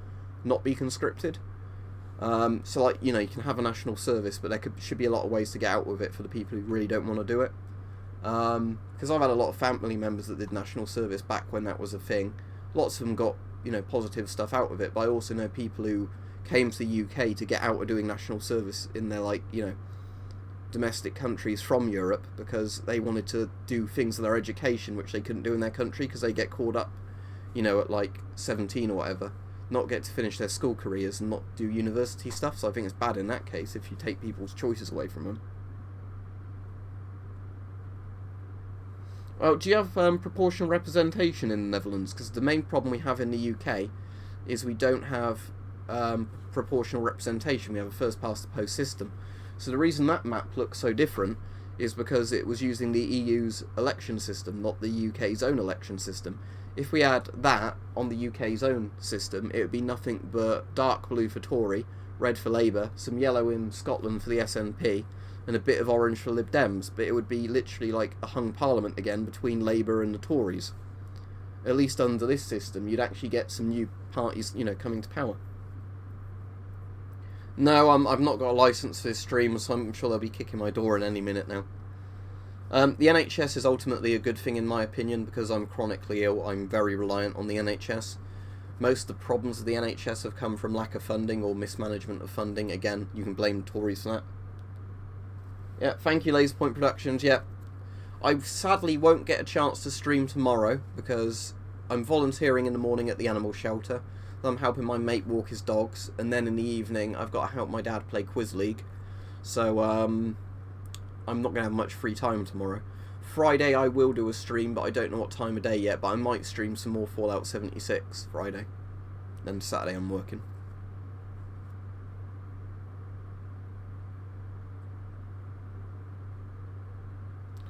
not be conscripted. So, like, you can have a national service, but there should be a lot of ways to get out with it for the people who really don't want to do it. Because I've had a lot of family members that did national service back when that was a thing. Lots of them got, positive stuff out of it, but I also know people who came to the UK to get out of doing national service in their, like, domestic countries from Europe, because they wanted to do things in their education which they couldn't do in their country because they get caught up, at, like, 17 or whatever. Not get to finish their school careers and not do university stuff, so I think it's bad in that case if you take people's choices away from them. Oh, do you have proportional representation in the Netherlands? Because the main problem we have in the UK is we don't have proportional representation. We have a first-past-the-post system. So the reason that map looks so different is because it was using the EU's election system, not the UK's own election system. If we had that on the UK's own system, it would be nothing but dark blue for Tory, red for Labour, some yellow in Scotland for the SNP, and a bit of orange for Lib Dems, but it would be literally like a hung parliament again between Labour and the Tories. At least under this system, you'd actually get some new parties, coming to power. No, I've not got a licence for this stream, so I'm sure they'll be kicking my door in any minute now. The NHS is ultimately a good thing in my opinion, because I'm chronically ill. I'm very reliant on the NHS. Most of the problems of the NHS have come from lack of funding or mismanagement of funding. Again, you can blame the Tories for that. Yeah, thank you, Laser Point Productions. Yeah, I sadly won't get a chance to stream tomorrow because I'm volunteering in the morning at the animal shelter. I'm helping my mate walk his dogs, and then in the evening I've got to help my dad play Quiz League. So I'm not going to have much free time tomorrow. Friday I will do a stream, but I don't know what time of day yet, but I might stream some more Fallout 76 Friday. Then Saturday I'm working.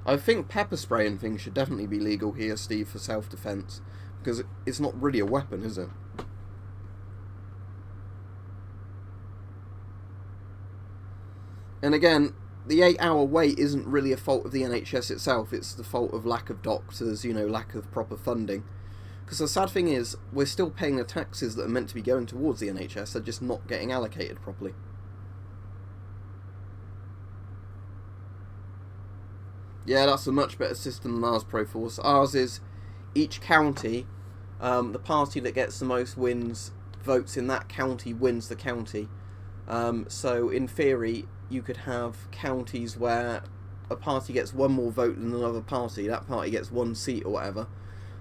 I think pepper spray and things should definitely be legal here, Steve, for self-defense, because it's not really a weapon, is it? And again, the 8-hour wait isn't really a fault of the NHS itself, it's the fault of lack of doctors, lack of proper funding. Because the sad thing is, we're still paying the taxes that are meant to be going towards the NHS, they're just not getting allocated properly. Yeah, that's a much better system than ours, Proforce. Ours is, each county, the party that gets the most votes in that county wins the county. So, in theory, you could have counties where a party gets one more vote than another party, that party gets one seat or whatever,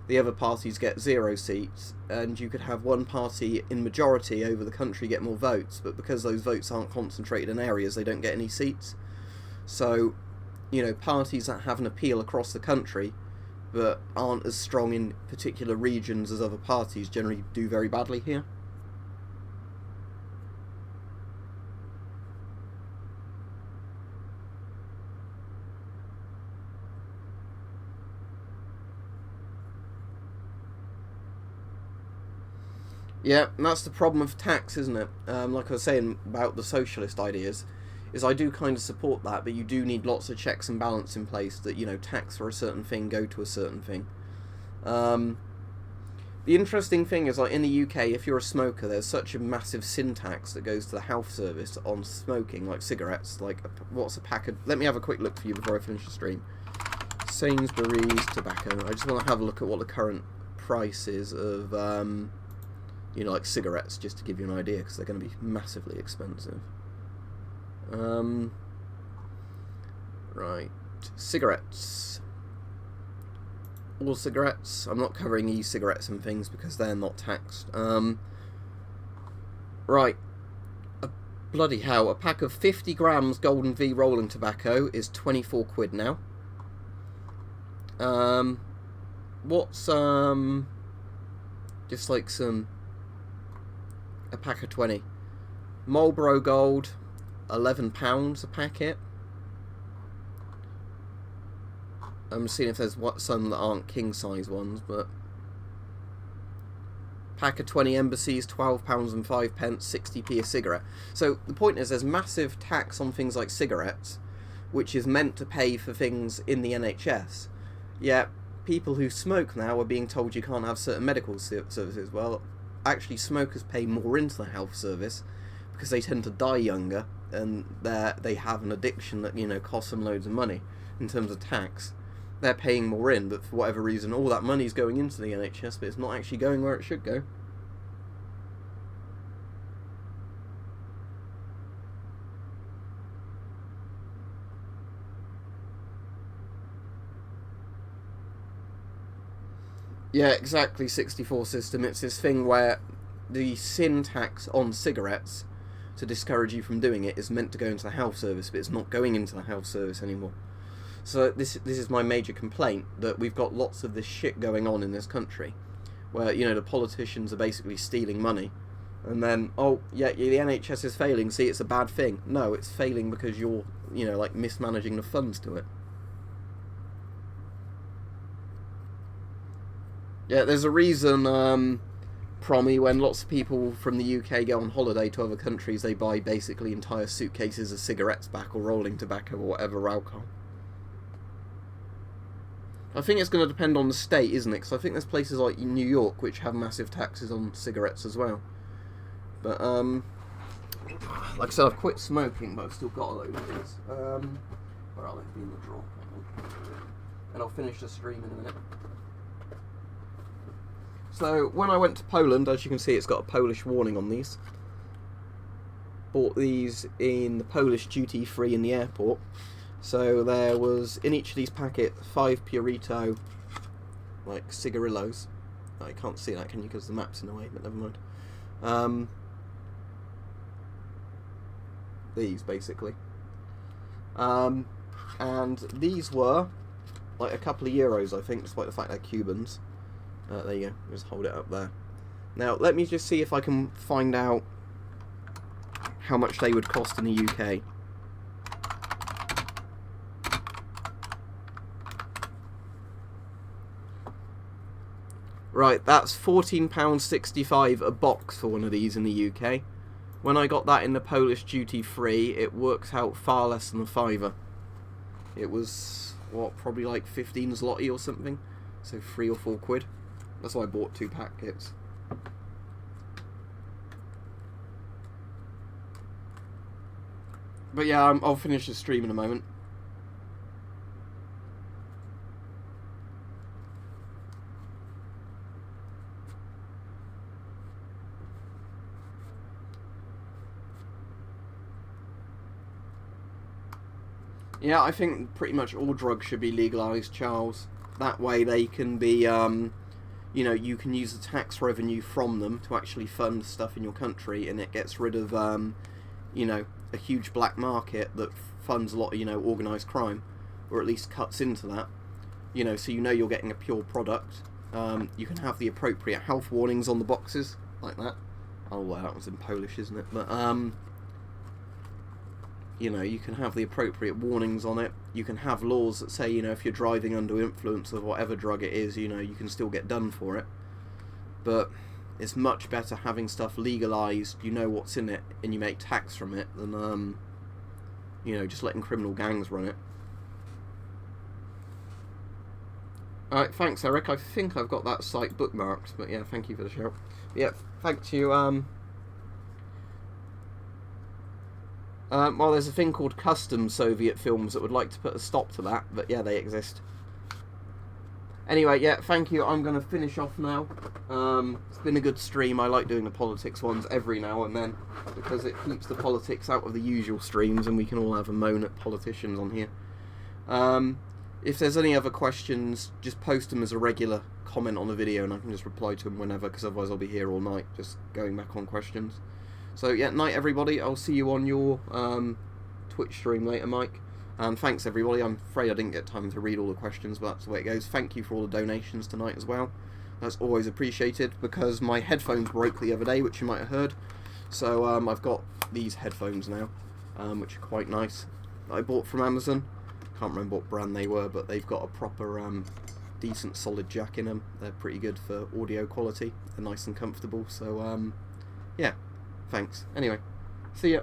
the other parties get 0 seats, and you could have one party in majority over the country get more votes, but because those votes aren't concentrated in areas, they don't get any seats. So, you know, parties that have an appeal across the country but aren't as strong in particular regions as other parties generally do very badly here. Yeah, and that's the problem of tax, isn't it? Like I was saying about the socialist ideas, is I do kind of support that, but you do need lots of checks and balance in place that, you know, tax for a certain thing, go to a certain thing. The interesting thing is, like, in the UK, if you're a smoker, there's such a massive sin tax that goes to the health service on smoking, like cigarettes. Like, what's a pack of... Let me have a quick look for you before I finish the stream. Sainsbury's tobacco. I just want to have a look at what the current price is of... you know, like cigarettes, just to give you an idea, because they're going to be massively expensive. Right, cigarettes. All cigarettes. I'm not covering e-cigarettes and things because they're not taxed. Right, bloody hell, a pack of 50 grams Golden V rolling tobacco is 24 quid now. What's just like some... a pack of 20. Marlboro Gold, £11 a packet. I'm seeing if there's some that aren't king size ones, but pack of 20 Embassies, £12 and 5 pence, 60p a cigarette. So the point is, there's massive tax on things like cigarettes, which is meant to pay for things in the NHS. Yet people who smoke now are being told you can't have certain medical services. Well, actually, smokers pay more into the health service because they tend to die younger, and they have an addiction that, you know, costs them loads of money in terms of tax. They're paying more in, but for whatever reason, all that money's going into the NHS, but it's not actually going where it should go. Yeah, exactly, 64 system. It's this thing where the sin tax on cigarettes, to discourage you from doing it, is meant to go into the health service, but it's not going into the health service anymore. So this is my major complaint, that we've got lots of this shit going on in this country, where, you know, the politicians are basically stealing money, and then, oh, yeah, the NHS is failing, see, it's a bad thing. No, it's failing because you're, you know, like, mismanaging the funds to it. Yeah, there's a reason, Promi, when lots of people from the UK go on holiday to other countries, they buy basically entire suitcases of cigarettes back, or rolling tobacco, or whatever alcohol. I think it's going to depend on the state, isn't it? Because I think there's places like New York which have massive taxes on cigarettes as well. But, like I said, I've quit smoking, but I've still got a load of these. Where are they? In the drawer. And I'll finish the stream in a minute. So, when I went to Poland, as you can see, it's got a Polish warning on these. Bought these in the Polish duty-free in the airport. So there was, in each of these packets, 5 Purito, like, cigarillos. I can't see that, can you, because the map's in the way, but never mind. These, basically. And these were, like, a couple of euros, I think, despite the fact they're Cubans. There you go, just hold it up there. Now, let me just see if I can find out how much they would cost in the UK. Right, that's £14.65 a box for one of these in the UK. When I got that in the Polish duty free, it works out far less than a fiver. It was, what, probably like 15 zloty or something? So 3 or 4 quid. That's why I bought 2 packets. But yeah, I'll finish the stream in a moment. Yeah, I think pretty much all drugs should be legalised, Charles. That way they can be you know, you can use the tax revenue from them to actually fund stuff in your country, and it gets rid of, you know, a huge black market that funds a lot of, you know, organised crime, or at least cuts into that. You know, so you know you're getting a pure product. You can have the appropriate health warnings on the boxes, like that. Oh, well, that was in Polish, isn't it? But, you know, you can have the appropriate warnings on it. You can have laws that say, you know, if you're driving under influence of whatever drug it is, you know, you can still get done for it. But it's much better having stuff legalised, you know what's in it, and you make tax from it, than, you know, just letting criminal gangs run it. Alright, thanks, Eric. I think I've got that site bookmarked, but yeah, thank you for the shout. Yeah, thanks you. Well, there's a thing called custom Soviet films that would like to put a stop to that, but yeah, they exist. Anyway, yeah, thank you. I'm going to finish off now. It's been a good stream. I like doing the politics ones every now and then, because it keeps the politics out of the usual streams, and we can all have a moan at politicians on here. If there's any other questions, just post them as a regular comment on the video, and I can just reply to them whenever, because otherwise I'll be here all night, just going back on questions. So yeah, night everybody. I'll see you on your Twitch stream later, Mike. And thanks everybody. I'm afraid I didn't get time to read all the questions, but that's the way it goes. Thank you for all the donations tonight as well. That's always appreciated, because my headphones broke the other day, which you might have heard. So I've got these headphones now, which are quite nice, that I bought from Amazon. Can't remember what brand they were, but they've got a proper decent solid jack in them. They're pretty good for audio quality. They're nice and comfortable. So yeah, thanks. Anyway, see ya.